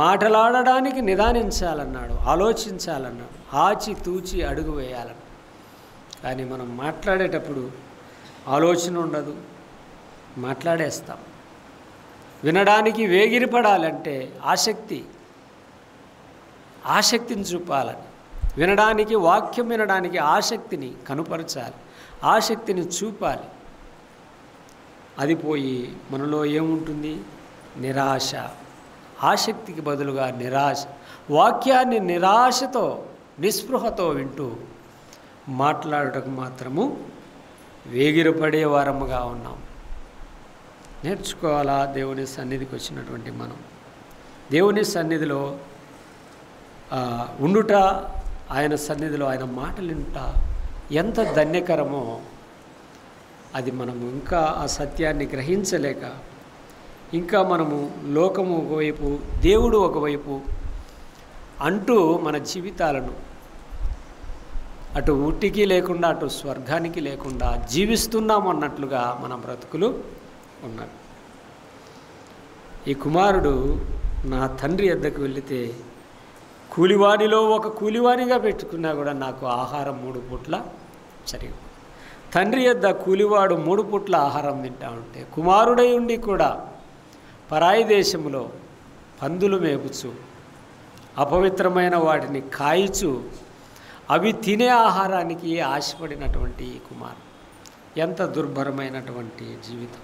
మాట్లాడడానికి నిదానించాలన్నాడు, ఆలోచించాలన్నాడు, ఆచి తూచి అడుగు వేయాలన్నాడు. కానీ మనం మాట్లాడేటప్పుడు ఆలోచన ఉండదు, మాట్లాడేస్తాం. వినడానికి వేగిరపడాలంటే ఆసక్తిని చూపాలని, వినడానికి, వాక్యం వినడానికి ఆసక్తిని కనుపరచాలి, ఆసక్తిని చూపాలి. అది పోయి మనలో ఏముంటుంది? నిరాశ. ఆసక్తికి బదులుగా నిరాశ. వాక్యాన్ని నిరాశతో, నిస్పృహతో వింటూ మాట్లాడటకు మాత్రము వేగిరపడే వారముగా ఉన్నాం. నేర్చుకోవాలా దేవుని సన్నిధికి వచ్చినటువంటి మనం. దేవుని సన్నిధిలో ఉండుట, ఆయన సన్నిధిలో ఆయన మాటలు వింట ఎంత ధన్యకరమో, అది మనము ఇంకా ఆ సత్యాన్ని గ్రహించలేక, ఇంకా మనము లోకము ఒకవైపు, దేవుడు ఒకవైపు అంటూ మన జీవితాలను అటు ఉట్టికి లేకుండా అటు స్వర్గానికి లేకుండా జీవిస్తున్నాము అన్నట్లుగా మన బ్రతుకులు ఉన్నాయి. ఈ కుమారుడు నా తండ్రి వద్దకు వెళితే కూలివానిలో ఒక కూలివానిగా పెట్టుకున్నా కూడా నాకు ఆహారం 3 పూట్ల సరిగ్గా. తండ్రి వద్ద కూలివాడు 3 పూట్ల ఆహారం తింటా ఉంటే, కుమారుడై ఉండి కూడా పరాయి దేశంలో పందులు మేపుచు, అపవిత్రమైన వాటిని కాయిచు, అవి తినే ఆహారానికి ఆశపడినటువంటి ఈ కుమారుడు ఎంత దుర్భరమైనటువంటి జీవితం.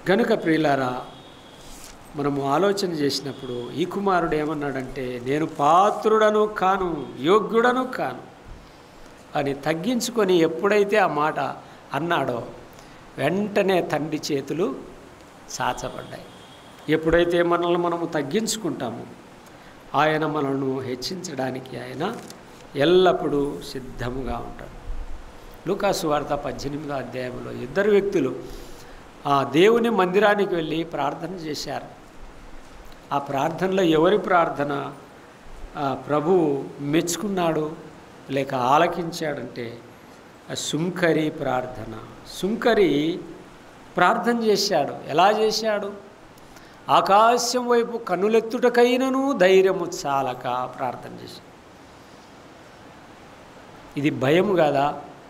గనుక ప్రియులారా, మనము ఆలోచన చేసినప్పుడు ఈ కుమారుడు ఏమన్నాడంటే, నేను పాత్రుడను కాను, యోగ్యుడను కాను అని తగ్గించుకొని ఎప్పుడైతే ఆ మాట అన్నాడో వెంటనే తండ్రి చేతులు సాచబడ్డాయి. ఎప్పుడైతే మనల్ని మనము తగ్గించుకుంటామో ఆయన మనల్ని హెచ్చించడానికి ఆయన ఎల్లప్పుడూ సిద్ధముగా ఉంటాడు. లూకాసు వార్త 18వ అధ్యాయంలో 2 వ్యక్తులు ఆ దేవుని మందిరానికి వెళ్ళి ప్రార్థన చేశారు. ఆ ప్రార్థనలో ఎవరి ప్రార్థన ప్రభువు మెచ్చుకున్నాడు లేక ఆలకించాడంటే సుంకరి ప్రార్థన. సుంకరి ప్రార్థన చేశాడు. ఎలా చేశాడు? ఆకాశం వైపు కన్నులెత్తుటకైనను ధైర్యము చాలక ప్రార్థన చేశాడు. ఇది భయం కాదా?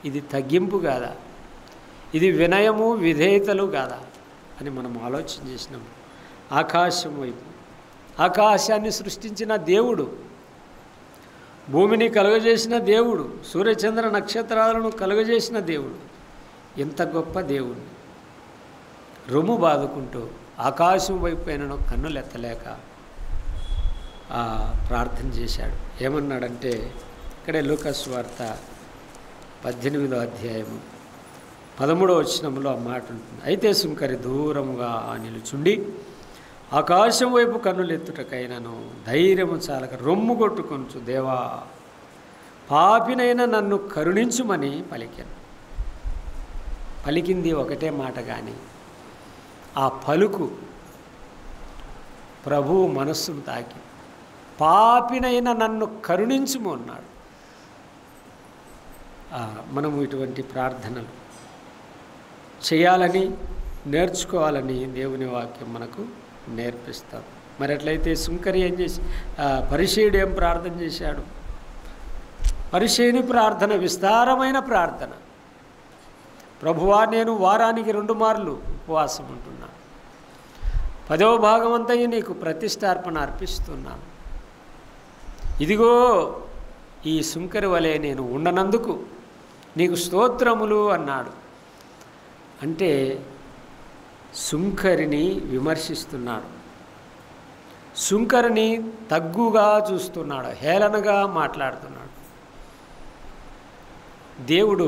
ఇది తగ్గింపు కాదా? ఇది వినయము విధేయతలు కాదా అని మనం ఆలోచన చేసినాం. ఆకాశం వైపు, ఆకాశాన్ని సృష్టించిన దేవుడు, భూమిని కలుగజేసిన దేవుడు, సూర్యచంద్ర నక్షత్రాలను కలుగజేసిన దేవుడు, ఇంత గొప్ప దేవుడు రొమ్ము బాదుకుంటూ ఆకాశం వైపు అయినను కన్నులెత్తలేక ప్రార్థన చేశాడు. ఏమన్నాడంటే ఇక్కడే లూకా సువార్త 18వ అధ్యాయము 13వ వచనంలో ఆ మాట ఉంటుంది. అయితే సుంకరి దూరముగా నిలుచుండి ఆకాశం వైపు కన్నులెత్తుటకైనను ధైర్యము చాలక రొమ్ము కొట్టుకొనుచు, దేవా పాపినైనా నన్ను కరుణించుమని పలికాను. పలికింది ఒకటే మాట, కానీ ఆ పలుకు ప్రభువు మనస్సును తాకి పాపినైనా నన్ను కరుణించుము అన్నాడు. మనము ఇటువంటి ప్రార్థనలు చేయాలని నేర్చుకోవాలని దేవుని వాక్యం మనకు నేర్పిస్తాం. మరి అట్లయితే సుంకరి ఏం చేసి, పరిసయ్యుడు ఏం ప్రార్థన చేశాడు? పరిసయ్యుని ప్రార్థన విస్తారమైన ప్రార్థన. ప్రభువా, నేను వారానికి 2 మార్లు ఉపవాసం ఉంటున్నాను, 10వ భాగం అంతయు నీకు ప్రతిష్టార్పణ అర్పిస్తున్నాను. ఇదిగో ఈ సుంకరి వలె నేను ఉండనందుకు నీకు స్తోత్రములు అన్నాడు. అంటే సుంకరిని విమర్శిస్తున్నాడు, సుంకరిని తగ్గుగా చూస్తున్నాడు, హేళనగా మాట్లాడుతున్నాడు. దేవుడు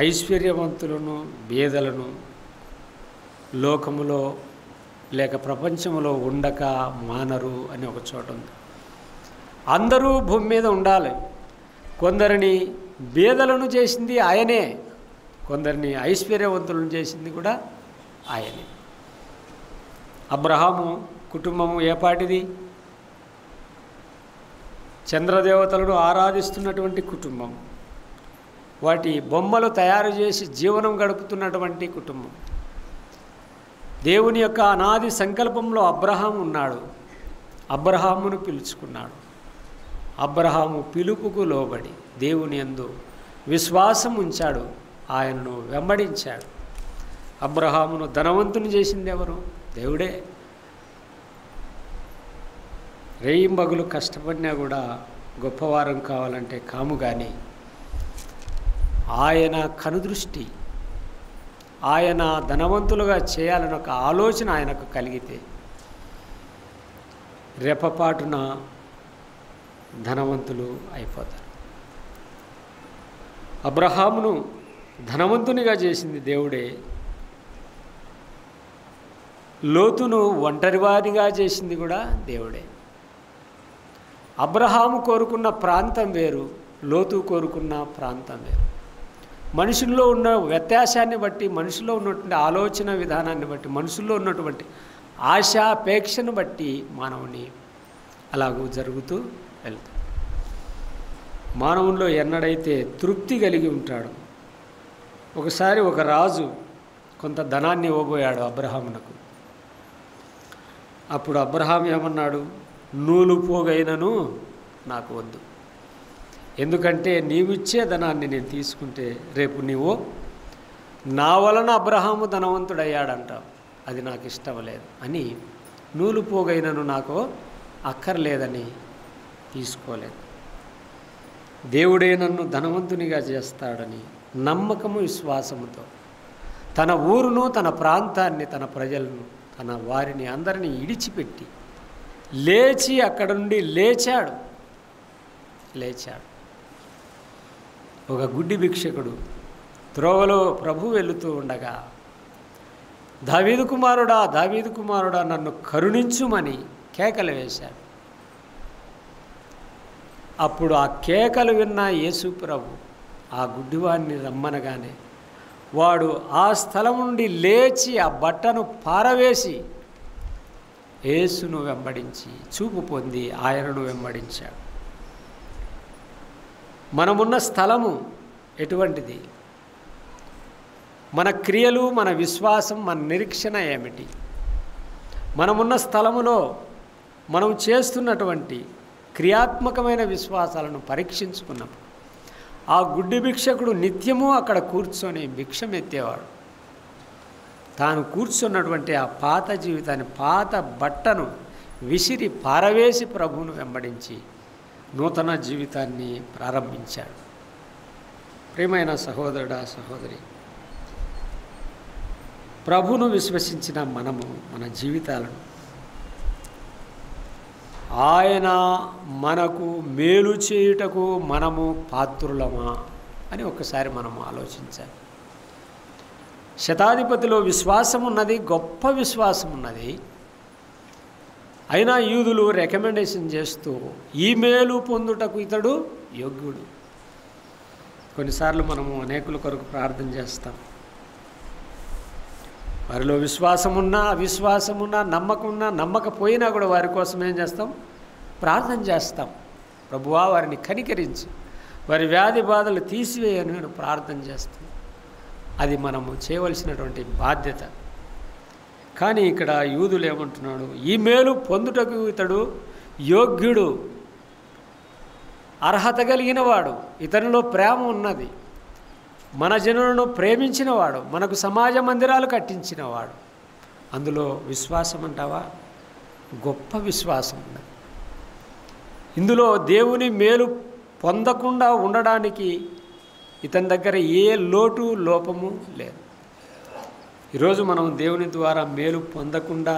ఐశ్వర్యవంతులను బేదలను లోకములో లేక ప్రపంచంలో ఉండక మానరు అని ఒక చోట ఉంది. అందరూ భూమి మీద ఉండాలి. కొందరిని బేదలను చేసింది ఆయనే, కొందరిని ఐశ్వర్యవంతులను చేసింది కూడా ఆయనే. అబ్రహాము కుటుంబము ఏపాటిది? చంద్రదేవతలను ఆరాధిస్తున్నటువంటి కుటుంబం, వాటి బొమ్మలు తయారు చేసి జీవనం గడుపుతున్నటువంటి కుటుంబం. దేవుని యొక్క అనాది సంకల్పంలో అబ్రహాము ఉన్నాడు. అబ్రహామును పిలుచుకున్నాడు. అబ్రహాము పిలుపుకు లోబడి దేవుని యందు విశ్వాసం ఉంచాడు, ఆయనను వెంబడించాడు. అబ్రహామును ధనవంతుని చేసింది ఎవరు? దేవుడే. రేయింబగులు కష్టపడినా కూడా గొప్పవారం కావాలంటే కాము, కానీ ఆయన కనుదృష్టి, ఆయన ధనవంతులుగా చేయాలని ఒక ఆలోచన ఆయనకు కలిగితే రెపపాటున ధనవంతులు అయిపోతారు. అబ్రహామును ధనవంతునిగా చేసింది దేవుడే. లోతును ఒంటరివారిగా చేసింది కూడా దేవుడే. అబ్రహాము కోరుకున్న ప్రాంతం వేరు, లోతు కోరుకున్న ప్రాంతం వేరు. మనుషుల్లో ఉన్న వ్యత్యాసాన్ని బట్టి, మనుషుల్లో ఉన్నటువంటి ఆలోచన విధానాన్ని బట్టి, మనుషుల్లో ఉన్నటువంటి ఆశాపేక్షను బట్టి మానవుని అలాగూ జరుగుతూ వెళ్తాడు. మానవుల్లో ఎన్నడైతే తృప్తి కలిగి ఉంటాడు. ఒకసారి ఒక రాజు కొంత ధనాన్ని ఇవ్వబోయాడు అబ్రహామునకు. అప్పుడు అబ్రహాం ఏమన్నాడు? నూలు పోగైనను నాకు వద్దు, ఎందుకంటే నీవిచ్చే ధనాన్ని నేను తీసుకుంటే రేపు నీవు నా వలన అబ్రహాము ధనవంతుడయ్యాడంటావు, అది నాకు ఇష్టం లేదు అని నూలు పోగైనను నాకు అక్కర్లేదని తీసుకోలేదు. దేవుడే నన్ను ధనవంతునిగా చేస్తాడని నమ్మకము విశ్వాసముతో తన ఊరును, తన ప్రాంతాన్ని, తన ప్రజలను, తన వారిని అందరినీ ఇడిచిపెట్టి లేచి అక్కడ నుండి లేచాడు. ఒక గుడ్డి భిక్షకుడు త్రోవలో ప్రభు వెళుతూ ఉండగా, దావీదు కుమారుడా, దావీదు కుమారుడా, నన్ను కరుణించుమని కేకలు వేశాడు. అప్పుడు ఆ కేకలు విన్న యేసు ప్రభు ఆ గుడ్డివాడిని రమ్మనగానే వాడు ఆ స్థలం నుండి లేచి ఆ బట్టను పారవేసి యేసును వెంబడించి చూపు పొంది ఆయనను వెంబడించాడు. మనమున్న స్థలము ఎటువంటిది? మన క్రియలు, మన విశ్వాసం, మన నిరీక్షణ ఏమిటి? మనమున్న స్థలములో మనం చేస్తున్నటువంటి క్రియాత్మకమైన విశ్వాసాలను పరీక్షించుకున్నప్పుడు ఆ గుడ్డి భిక్షకుడు నిత్యము అక్కడ కూర్చొని భిక్షం ఎత్తేవాడు. తాను కూర్చున్నటువంటి ఆ పాత జీవితాన్ని, పాత బట్టను విసిరి పారవేసి ప్రభువును వెంబడించి నూతన జీవితాన్ని ప్రారంభించాడు. ప్రియమైన సహోదరుడా, సహోదరి, ప్రభువును విశ్వసించిన మనము మన జీవితాలను ఆయన మనకు మేలు చేయుటకు మనము పాత్రులమా అని ఒక్కసారి మనం ఆలోచించాలి. శతాధిపతిలో విశ్వాసం ఉన్నది, గొప్ప విశ్వాసం ఉన్నది. అయినా యూదులు రికమెండేషన్ చేస్తూ ఈ మేలు పొందుటకు ఇతడు యోగ్యుడు. కొన్నిసార్లు మనము అనేకుల కొరకు ప్రార్థన చేస్తాం. వారిలో విశ్వాసమున్నా, అవిశ్వాసమున్నా, నమ్మకమున్నా, నమ్మకపోయినా కూడా వారి కోసం ఏం చేస్తాం? ప్రార్థన చేస్తాం. ప్రభువా వారిని కనికరించి వారి వ్యాధి బాధలు తీసివేయని ప్రార్థన చేస్తాం. అది మనము చేయవలసినటువంటి బాధ్యత. కానీ ఇక్కడ యూదులు ఏమంటున్నాడు? ఈ మేలు పొందుటకు ఇతడు యోగ్యుడు, అర్హత కలిగినవాడు, ఇతనిలో ప్రేమ ఉన్నది, మన జనులను ప్రేమించినవాడు, మనకు సమాజ మందిరాలు కట్టించినవాడు. అందులో విశ్వాసం అంటావా? గొప్ప విశ్వాసం ఉన్నది. ఇందులో దేవుని మేలు పొందకుండా ఉండడానికి ఇతని దగ్గర ఏ లోటు లోపము లేదు. ఈరోజు మనం దేవుని ద్వారా మేలు పొందకుండా,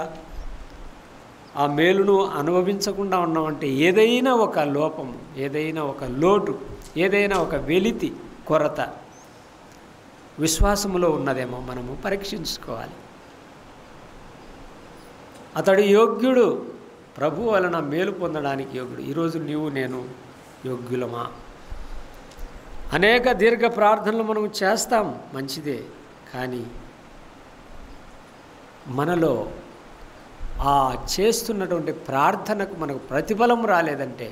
ఆ మేలును అనుభవించకుండా ఉన్నామంటే ఏదైనా ఒక లోపము, ఏదైనా ఒక లోటు, ఏదైనా ఒక వెలితి, కొరత విశ్వాసములో ఉన్నదేమో మనము పరీక్షించుకోవాలి. అతడు యోగ్యుడు, ప్రభు వలన మేలు పొందడానికి యోగ్యుడు. ఈరోజు నీవు నేను యోగ్యులమా? అనేక దీర్ఘ ప్రార్థనలు మనం చేస్తాం, మంచిదే. కానీ మనలో ఆ చేస్తున్నటువంటి ప్రార్థనకు మనకు ప్రతిఫలం రాలేదంటే,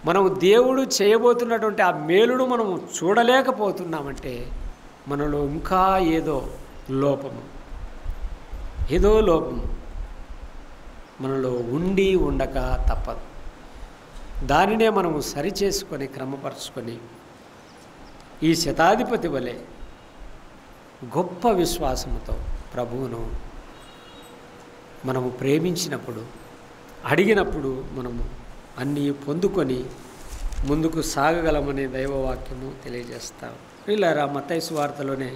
మనం దేవుడు చేయబోతున్నటువంటి ఆ మేలును మనము చూడలేకపోతున్నామంటే మనలో ఇంకా ఏదో లోపము మనలో ఉండి ఉండక తప్పదు. దానినే మనము సరిచేసుకొని క్రమపరుచుకొని ఈ శతాధిపతి వలె గొప్ప విశ్వాసముతో ప్రభువును మనము ప్రేమించినప్పుడు, అడిగినప్పుడు మనము అన్నీ పొందుకొని ముందుకు సాగగలమనే దైవవాక్యము తెలియజేస్తాం. వీళ్ళారా మత్తయి సువార్తలోనే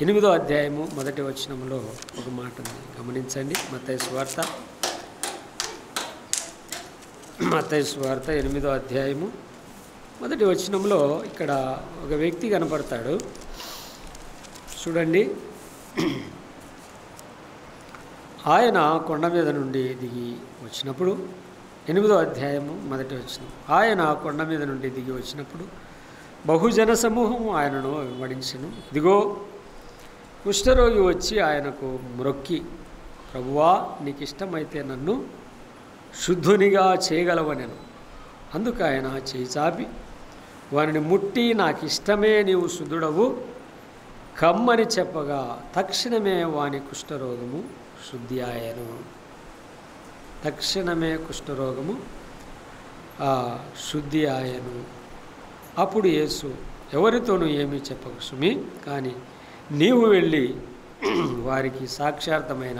8వ అధ్యాయము 1వ వచనంలో ఒక మాటను గమనించండి. మత్తయి సువార్త 8వ అధ్యాయము 1వ వచనంలో ఇక్కడ ఒక వ్యక్తి కనపడతాడు. చూడండి, ఆయన కొండ మీద నుండి దిగి వచ్చినప్పుడు, 8వ అధ్యాయము 1వ వచనం, ఆయన కొండ మీద నుండి దిగి వచ్చినప్పుడు బహుజన సమూహము ఆయనను వెంబడించెను. ఇదిగో కుష్ఠరోగి వచ్చి ఆయనకు మ్రొక్కి, ప్రభువా నీకు ఇష్టమైతే నన్ను శుద్ధునిగా చేయగలవనెను. అందుకు ఆయన చేయి చాపి వారిని ముట్టి, నాకు ఇష్టమే, నీవు శుద్ధుడవు కమ్మని చెప్పగా తక్షణమే వాని కుష్ఠరోగము శుద్ధి ఆయను. తక్షణమే కుష్ఠరోగము శుద్ధి ఆయను. అప్పుడు యేసు, ఎవరితోనూ ఏమీ చెప్పకు సుమి, కానీ నీవు వెళ్ళి వారికి సాక్షార్థమైన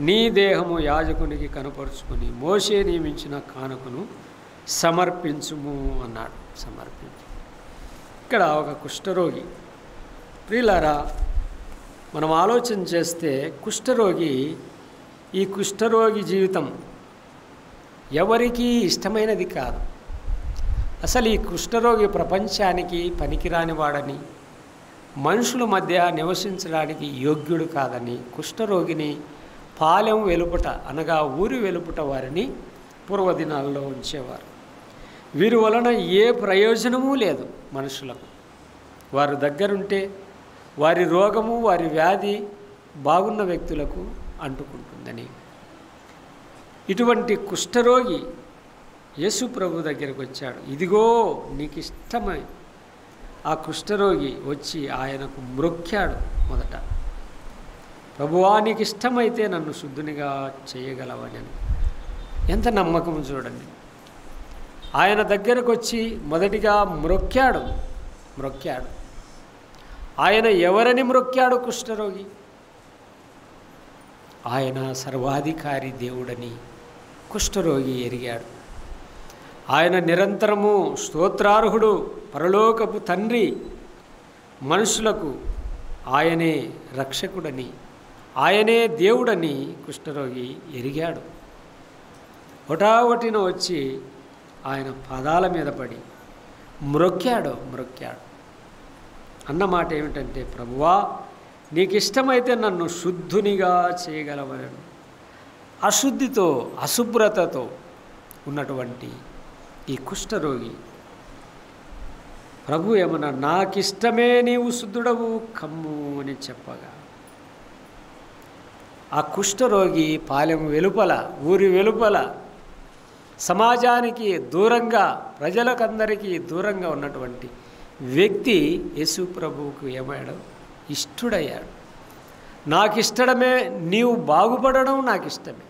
నీ దేహము యాజకునికి కనపరుచుకొని మోషే నియమించిన కానుకను సమర్పించుము అన్నాడు. సమర్పించు. ఇక్కడ ఒక కుష్ఠరోగి. ప్రియులారా, మనం ఆలోచన చేస్తే ఈ కుష్ఠరోగి జీవితం ఎవరికీ ఇష్టమైనది కాదు. అసలు ఈ కుష్ఠరోగి ప్రపంచానికి పనికిరాని వాడని, మనుషుల మధ్య నివసించడానికి యోగ్యుడు కాదని కుష్ఠరోగిని పాలెం వెలుపట, అనగా ఊరి వెలుపట వారిని పూర్వదినాల్లో ఉంచేవారు. వీరి వలన ఏ ప్రయోజనమూ లేదు మనుషులకు. వారి దగ్గరుంటే వారి రోగము, వారి వ్యాధి బాగున్న వ్యక్తులకు అంటుకుంటుందని. ఇటువంటి కుష్ఠరోగి యేసు ప్రభు దగ్గరకు వచ్చాడు. ఇదిగో నీకు ఇష్టమై ఆ కుష్ఠరోగి వచ్చి ఆయనకు మ్రొక్కాడు. మొదట, ప్రభువా నీకు ఇష్టమైతే నన్ను శుద్ధునిగా చేయగలవని. ఎంత నమ్మకం చూడండి. ఆయన దగ్గరకు వచ్చి మొదటిగా మ్రొక్కాడు. ఆయన ఎవరని మ్రొక్కాడు? కుష్ఠరోగి. ఆయన సర్వాధికారి దేవుడని కుష్ఠరోగి ఎరిగాడు. ఆయన నిరంతరము స్తోత్రార్హుడు, పరలోకపు తండ్రి, మనుషులకు ఆయనే రక్షకుడని, ఆయనే దేవుడని కుష్ఠరోగి ఎరిగాడు. హఠాహటిన వచ్చి ఆయన పాదాల మీద పడి మ్రొక్కాడు. అన్నమాట ఏమిటంటే, ప్రభువా, నీకు ఇష్టమైతే నన్ను శుద్ధునిగా చేయగలవలను. అశుద్ధితో, అశుభ్రతతో ఉన్నటువంటి ఈ కుష్ఠరోగి ప్రభు ఏమన్నా, నాకిష్టమే నీవు శుద్ధుడవు కమ్ము అని చెప్పగా, ఆ కుష్ఠరోగి పాలెం వెలుపల, ఊరి వెలుపల, సమాజానికి దూరంగా, ప్రజలకందరికీ దూరంగా ఉన్నటువంటి వ్యక్తి యేసు ప్రభువుకు ఏమయ్యాడు? ఇష్టడయ్యాడు. నాకిష్టమే, నీవు బాగుపడడం నాకిష్టమే,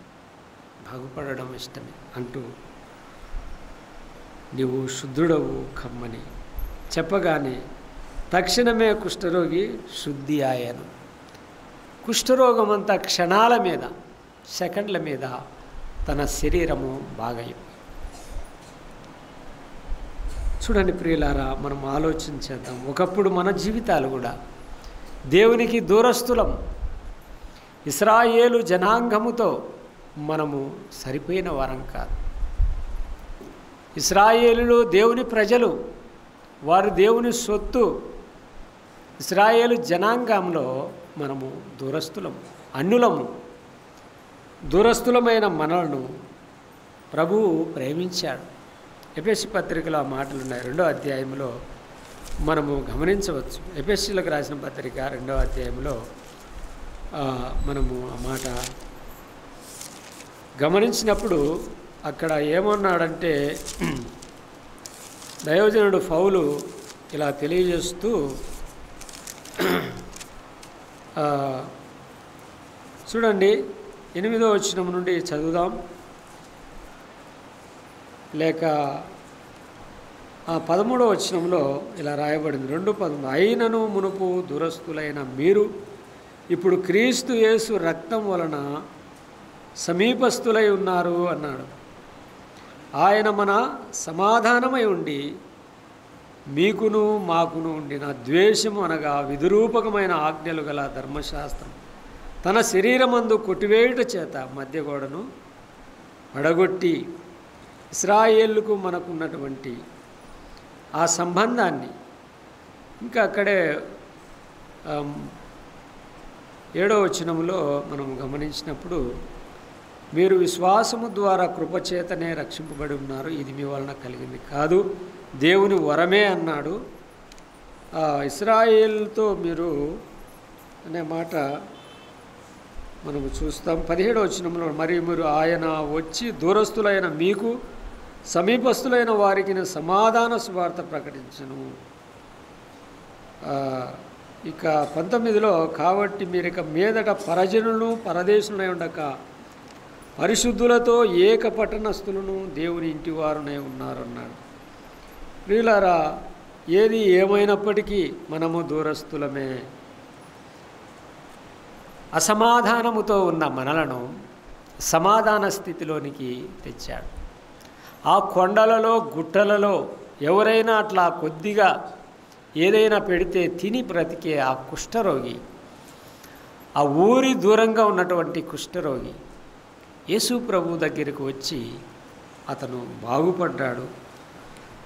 బాగుపడడం ఇష్టమే అంటూ నీవు శుద్ధుడవు కమ్మని చెప్పగానే తక్షణమే కుష్ఠరోగి శుద్ధి అయ్యాను. కుష్ఠరోగం అంతా క్షణాల మీద, సెకండ్ల మీద తన శరీరము బాగైంది. చూడండి ప్రియులారా, మనం ఆలోచించేద్దాం. ఒకప్పుడు మన జీవితాలు కూడా దేవునికి దూరస్తులం. ఇశ్రాయేలు జనాంగముతో మనము సరిపోయిన వారం కాదు. ఇశ్రాయేలులో దేవుని ప్రజలు, వారు దేవుని సొత్తు. ఇశ్రాయేలు జనాంగంలో మనము దూరస్తులము, అన్యులము. దూరస్తులమైన మనలను ప్రభువు ప్రేమించాడు. ఎఫెసీ పత్రికలో ఆ మాటలు ఉన్నాయి. 2వ అధ్యాయంలో మనము గమనించవచ్చు. ఎఫెసీలకు రాసిన పత్రిక 2వ అధ్యాయంలో మనము ఆ మాట గమనించినప్పుడు అక్కడ ఏమన్నాడంటే, దైవజనుడు పౌలు ఇలా తెలియజేస్తూ, చూడండి 8వ వచనం నుండి చదువుదాం, లేక 13వ వచనంలో ఇలా రాయబడింది. 2:13 అయినను మునుపు దురస్తులైన మీరు ఇప్పుడు క్రీస్తు యేసు రక్తం వలన సమీపస్తులై ఉన్నారు అన్నాడు. ఆయన మన సమాధానమై ఉండి మీకును మాకును ఉండిన ద్వేషము అనగా విధిరూపకమైన ఆజ్ఞలు గల ధర్మశాస్త్రం తన శరీరమందు కొట్టివేయుట చేత మధ్యగోడను పడగొట్టి ఇశ్రాయేలుకు మనకున్నటువంటి ఆ సంబంధాన్ని, ఇంకా అక్కడే 7వ వచనంలో మనం గమనించినప్పుడు, మీరు విశ్వాసము ద్వారా కృపచేతనే రక్షింపబడి ఉన్నారు, ఇది మీ వలన కలిగింది కాదు, దేవుని వరమే అన్నాడు. ఇశ్రాయేలుతో మీరు అనే మాట మనము చూస్తాం. 17వ వచనంలో, మరియు మీరు ఆయన వచ్చి దూరస్తులైన మీకు సమీపస్తులైన వారికి సమాధాన సువార్త ప్రకటించను. ఇక 19లో, కాబట్టి మీరు ఇక మీదట పరజనులను పరదేశులై ఉండక పరిశుద్ధులతో ఏక పట్టణస్థులను దేవుని ఇంటి వారునే ఉన్నారు అన్నాడు. ప్రియులారా, ఏది ఏమైనప్పటికీ మనము దూరస్తులమే. అసమాధానముతో ఉన్న మనలను సమాధాన స్థితిలోనికి తెచ్చాడు. ఆ కొండలలో, గుట్టలలో ఎవరైనా అట్లా కొద్దిగా ఏదైనా పెడితే తిని బ్రతికే ఆ కుష్ఠరోగి, ఆ ఊరి దూరంగా ఉన్నటువంటి కుష్ఠరోగి యేసు ప్రభు దగ్గరికి వచ్చి అతను బాగుపడ్డాడు.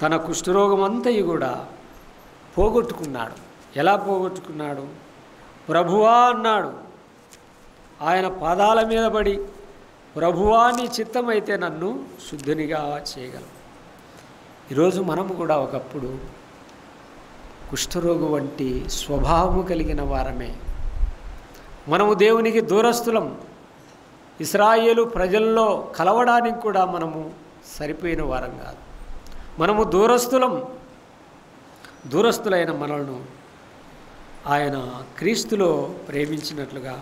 తన కుష్ఠరోగం అంతయు కూడా పోగొట్టుకున్నాడు. ఎలా పోగొట్టుకున్నాడు? ప్రభువా అన్నాడు. ఆయన పాదాల మీద పడి, ప్రభువా నీ చిత్తమైతే నన్ను శుద్ధునిగా చేయగలవు. ఈరోజు మనము కూడా ఒకప్పుడు కుష్ఠరోగు వంటి స్వభావము కలిగిన వారమే. మనము దేవునికి దూరస్తులం. ఇశ్రాయేలు ప్రజల్లో కలవడానికి కూడా మనము సరిపోయిన వారం కాదు. మనము దూరస్తులం. దూరస్తులైన మనలను ఆయన క్రీస్తులో ప్రేమించినట్లుగా,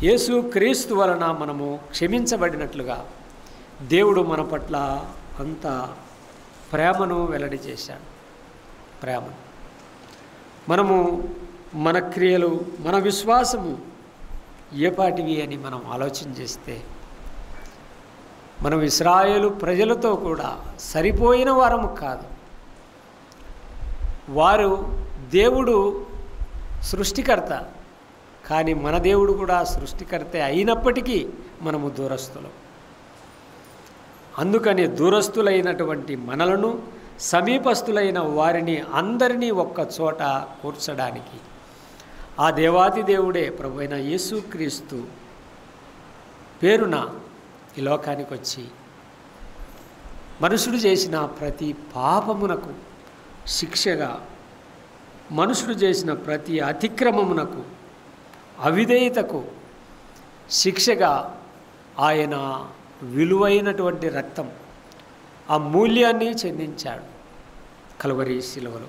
యేసు క్రీస్తు వలన మనము క్షమించబడినట్లుగా దేవుడు మన పట్ల అంత ప్రేమను వెల్లడి చేశాడు. ప్రేమను మనము మన క్రియలు, మన విశ్వాసము ఏపాటివి అని మనం ఆలోచన చేస్తే, మనం ఇశ్రాయేలు ప్రజలతో కూడా సరిపోయిన వారము కాదు. వారు దేవుడు సృష్టికర్త, కానీ మన దేవుడు కూడా సృష్టికర్తే అయినప్పటికీ మనము దూరస్తులం. అందుకని దూరస్తులైనటువంటి మనలను, సమీపస్తులైన వారిని అందరినీ ఒక్క చోట కూర్చడానికి ఆ దేవాది దేవుడే ప్రభువైన యేసుక్రీస్తు పేరున ఈ లోకానికి వచ్చి మనుషుడు చేసిన ప్రతి పాపమునకు శిక్షగా, మనుషుడు చేసిన ప్రతి అతిక్రమమునకు, అవిధేయతకు శిక్షగా ఆయన విలువైనటువంటి రక్తం, ఆ మూల్యాన్ని చెందించాడు కల్వరి శిలువలో.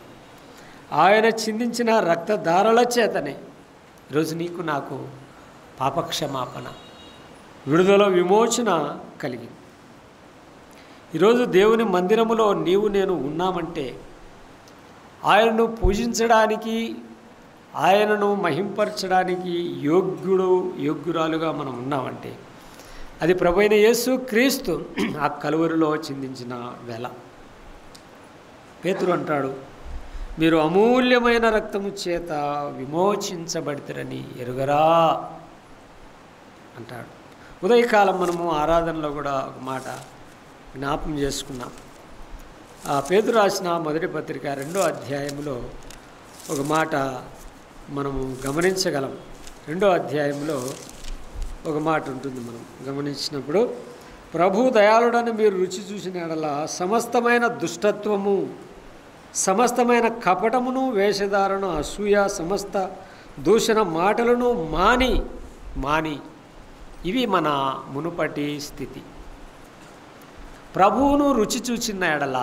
ఆయన చిందించిన రక్తధారల చేతనే ఈరోజు నీకు నాకు పాపక్షమాపణ, విడుదల, విమోచన కలిగింది. ఈరోజు దేవుని మందిరములో నీవు నేను ఉన్నామంటే, ఆయనను పూజించడానికి, ఆయనను మహింపరచడానికి యోగ్యురాలుగా మనం ఉన్నామంటే అది ప్రభువైన యేసుక్రీస్తు ఆ కలువరిలో చిందించిన వెల. పేతురు అంటాడు, మీరు అమూల్యమైన రక్తము చేత విమోచించబడితరని ఎరుగరా అంటాడు. ఉదయకాలం మనము ఆరాధనలో కూడా ఒక మాట జ్ఞాపం చేసుకున్నాం. ఆ పేతురు రాసిన మొదటి పత్రిక 2వ అధ్యాయంలో ఒక మాట మనము గమనించగలం. 2వ అధ్యాయంలో ఒక మాట ఉంటుంది. మనం గమనించినప్పుడు, ప్రభు దయాళుడని మీరు రుచి చూసిన యెడల సమస్తమైన దుష్టత్వము, సమస్తమైన కపటమును, వేషధారణ, అసూయ, సమస్త దూషణ మాటలను మాని ఇవి మన మునుపటి స్థితి. ప్రభువును రుచి చూచిన యెడల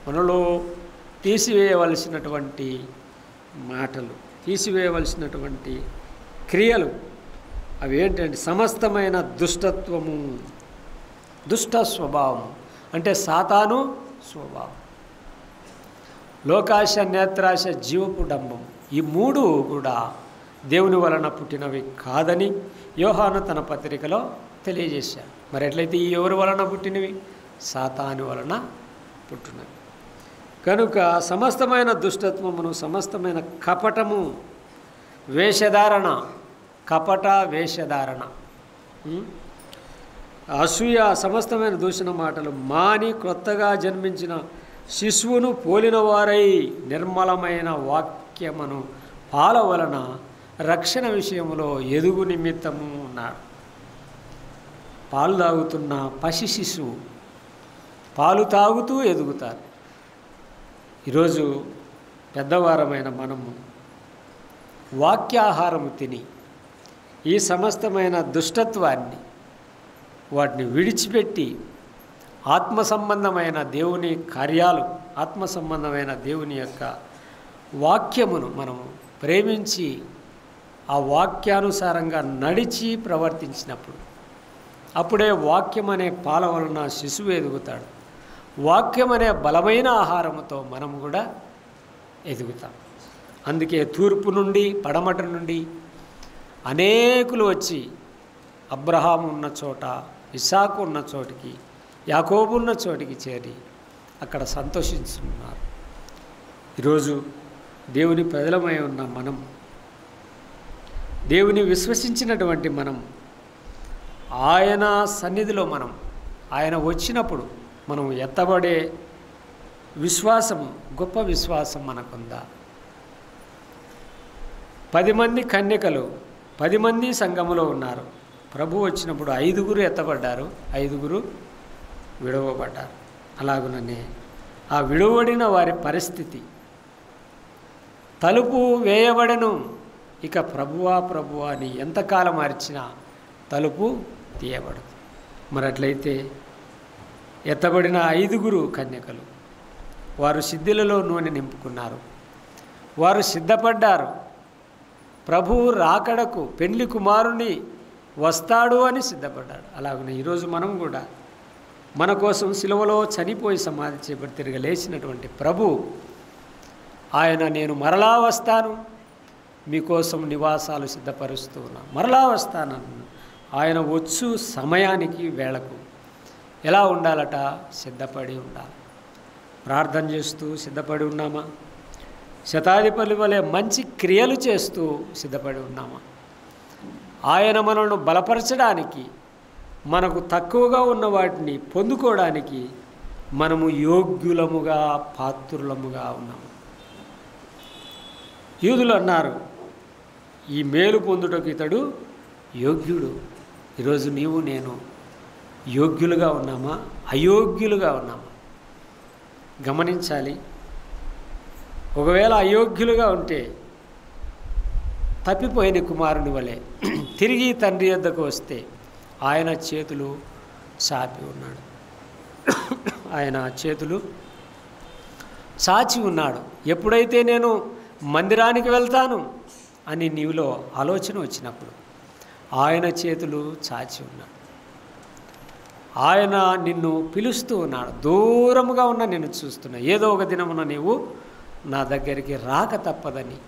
మనలో తీసివేయవలసినటువంటి మాటలు, తీసివేయవలసినటువంటి క్రియలు అవి ఏంటంటే సమస్తమైన దుష్టత్వము, దుష్ట స్వభావం అంటే సాతాను స్వభావం, లోకాశ, నేత్రాశ, జీవపు డంబం, ఈ మూడు కూడా దేవుని వలన పుట్టినవి కాదని యోహాను తన పత్రికలో తెలియజేశారు. మరి ఎట్లయితే ఈ ఎవరి వలన పుట్టినవి? సాతాను వలన పుట్టినవి. కనుక సమస్తమైన దుష్టత్వమును, సమస్తమైన కపటము, వేషధారణ, కపట వేషధారణ, అసూయ, సమస్తమైన దూషణ మాటలు మాని క్రొత్తగా జన్మించిన శిశువును పోలిన వారై నిర్మలమైన వాక్యమును పాల వలన రక్షణ విషయంలో ఎదుగు నిమిత్తము ఉన్నాడు. పాలు తాగుతున్న పసి శిశువు పాలు తాగుతూ ఎదుగుతారు. ఈరోజు పెద్దవారమైన మనము వాక్యాహారము తిని ఈ సమస్తమైన దుష్టత్వాన్ని వాటిని విడిచిపెట్టి ఆత్మ సంబంధమైన దేవుని కార్యాలు, ఆత్మ సంబంధమైన దేవుని యొక్క వాక్యమును మనము ప్రేమించి ఆ వాక్యానుసారంగా నడిచి ప్రవర్తించినప్పుడు అప్పుడే వాక్యం అనే పాల వలన శిశువు ఎదుగుతాడు. వాక్యం అనే బలమైన ఆహారముతో మనము కూడా ఎదుగుతాం. అందుకే తూర్పు నుండి, పడమట నుండి అనేకులు వచ్చి అబ్రహాము ఉన్న చోట, ఇస్సాకు ఉన్న చోటికి, యాకోబు ఉన్న చోటికి చేరి అక్కడ సంతోషిస్తున్నారు. ఈరోజు దేవుని ప్రజలమై ఉన్న మనం, దేవుని విశ్వసించినటువంటి మనం, ఆయన సన్నిధిలో మనం, ఆయన వచ్చినప్పుడు మనం ఎత్తబడే విశ్వాసం, గొప్ప విశ్వాసం మనకుందా? 10 మంది కన్యకలు 10 మంది సంఘములో ఉన్నారు. ప్రభు వచ్చినప్పుడు 5గురు ఎత్తబడ్డారు, 5గురు విడవబడ్డారు. అలాగుననే ఆ విడవబడిన వారి పరిస్థితి, తలుపు వేయబడను, ఇక ప్రభువా ప్రభువా అని ఎంతకాలం మార్చినా తలుపు తీయబడదు. మరి అట్లయితే ఎత్తబడిన 5గురు కన్యకలు వారు సిద్ధిలలో నూనె నింపుకున్నారు, వారు సిద్ధపడ్డారు. ప్రభువు రాకడకు, పెండ్లి కుమారుని వస్తాడు అని సిద్ధపడ్డాడు. అలాగనే ఈరోజు మనం కూడా మన కోసం సిలువలో చనిపోయి సమాధి చేయబడి తిరిగి లేచినటువంటి ప్రభు ఆయన నేను మరలా వస్తాను, మీకోసం నివాసాలు సిద్ధపరుస్తూ ఉన్నా, మరలా వస్తాను. ఆయన వచ్చు సమయానికి వేళకు ఎలా ఉండాలట? సిద్ధపడి ఉండాలి. ప్రార్థన చేస్తూ సిద్ధపడి ఉన్నామా? శతాధిపతి వలె మంచి క్రియలు చేస్తూ సిద్ధపడి ఉన్నామా? ఆయన మనల్ని బలపరచడానికి, మనకు తక్కువగా ఉన్న వాటిని పొందుకోవడానికి మనము యోగ్యులముగా పాత్రులముగా ఉన్నాము. యూదులు అన్నారు, ఈ మేలు పొందుటకు ఇతడు యోగ్యుడు. ఈరోజు నీవు నేను యోగ్యులుగా ఉన్నామా, అయోగ్యులుగా ఉన్నామా? గమనించాలి. ఒకవేళ అయోగ్యులుగా ఉంటే తప్పిపోయిన కుమారుని వలె తిరిగి తండ్రి వద్దకు వస్తే ఆయన చేతులు చాపి ఉన్నాడు. ఆయన చేతులు చాచి ఉన్నాడు. ఎప్పుడైతే నేను మందిరానికి వెళ్తాను అని నీవులో ఆలోచన వచ్చినప్పుడు ఆయన చేతులు చాచి ఉన్నాడు. ఆయన నిన్ను పిలుస్తూ ఉన్నాడు. దూరముగా ఉన్న నిన్ను చూస్తున్నా, ఏదో ఒక దినమున నీవు నా దగ్గరికి రాక తప్పదని.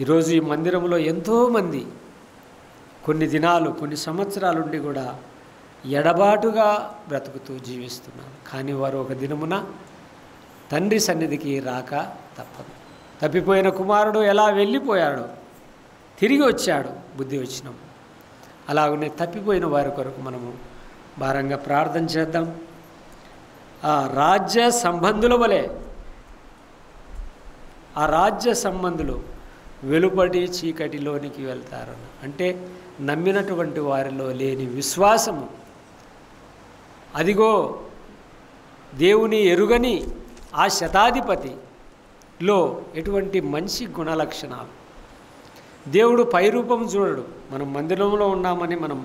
ఈరోజు ఈ మందిరంలో ఎంతోమంది కొన్ని దినాలు, కొన్ని సంవత్సరాలుండి కూడా ఎడబాటుగా బ్రతుకుతూ జీవిస్తున్నారు. కానీ వారు ఒక దినమున తండ్రి సన్నిధికి రాక తప్పదు. తప్పిపోయిన కుమారుడు ఎలా వెళ్ళిపోయాడో తిరిగి వచ్చాడు బుద్ధి వచ్చినాం. అలాగనే తప్పిపోయిన వారి కొరకు మనము భారంగా ప్రార్థన చేద్దాం. ఆ రాజ్య సంబంధుల వలె, ఆ రాజ్య సంబంధులు వెలుపటి చీకటిలోనికి వెళ్తారు. అంటే నమ్మినటువంటి వారిలో లేని విశ్వాసము, అదిగో దేవుని ఎరుగని ఆ శతాధిపతిలో ఎటువంటి మంచి గుణలక్షణాలు. దేవుడు పైరూపం చూడడు. మనం మందిరంలో ఉన్నామని, మనం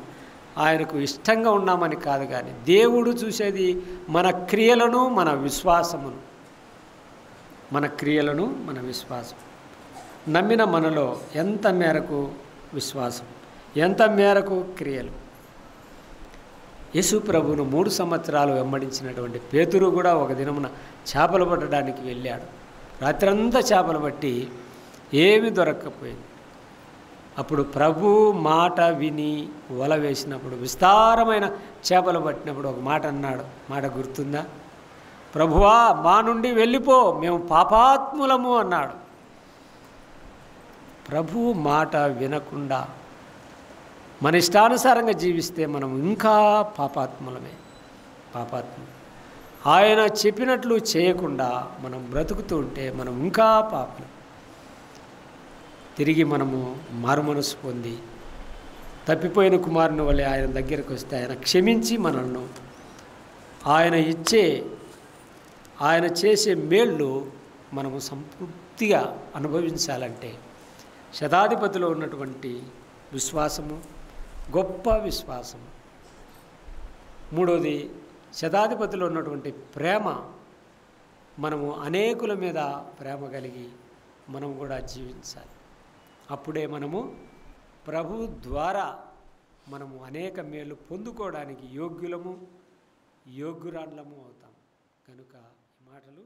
ఆయనకు ఇష్టంగా ఉన్నామని కాదు, కానీ దేవుడు చూసేది మన క్రియలను, మన విశ్వాసమును. మన క్రియలను, మన విశ్వాసం. నమ్మిన మనలో ఎంత మేరకు విశ్వాసం, ఎంత మేరకు క్రియలు. యేసు ప్రభువును 3 సంవత్సరాలు వెంబడించినటువంటి పేతురు కూడా ఒక దినమున చేపలు పట్టడానికి వెళ్ళాడు. రాత్రంతా చేపలు పట్టి ఏమీ దొరక్కపోయింది. అప్పుడు ప్రభు మాట విని వల వేసినప్పుడు, విస్తారమైన చేపలు పట్టినప్పుడు ఒక మాట అన్నాడు. మాట గుర్తుందా? ప్రభువా, మా నుండి వెళ్ళిపో, మేము పాపాత్ములము అన్నాడు. ప్రభు మాట వినకుండా మన ఇష్టానుసారంగా జీవిస్తే మనం ఇంకా పాపాత్ములమే. ఆయన చెప్పినట్లు చేయకుండా మనం బ్రతుకుతూ ఉంటే మనం ఇంకా పాపం. తిరిగి మనము మారుమనసు పొంది తప్పిపోయిన కుమారుని వలె ఆయన దగ్గరకు వస్తే ఆయన క్షమించి మనల్ని ఆయన చేసే మేళ్ళు మనము సంతృప్తిగా అనుభవించాలంటే శతాధిపతిలో ఉన్నటువంటి విశ్వాసము, గొప్ప విశ్వాసము. మూడోది, శతాధిపతిలో ఉన్నటువంటి ప్రేమ. మనము అనేకుల మీద ప్రేమ కలిగి మనం కూడా జీవించాలి. అప్పుడే మనము ప్రభు ద్వారా మనము అనేక మేలు పొందుకోవడానికి యోగ్యురాండ్లము అవుతాం. కనుక ఈ మాటలు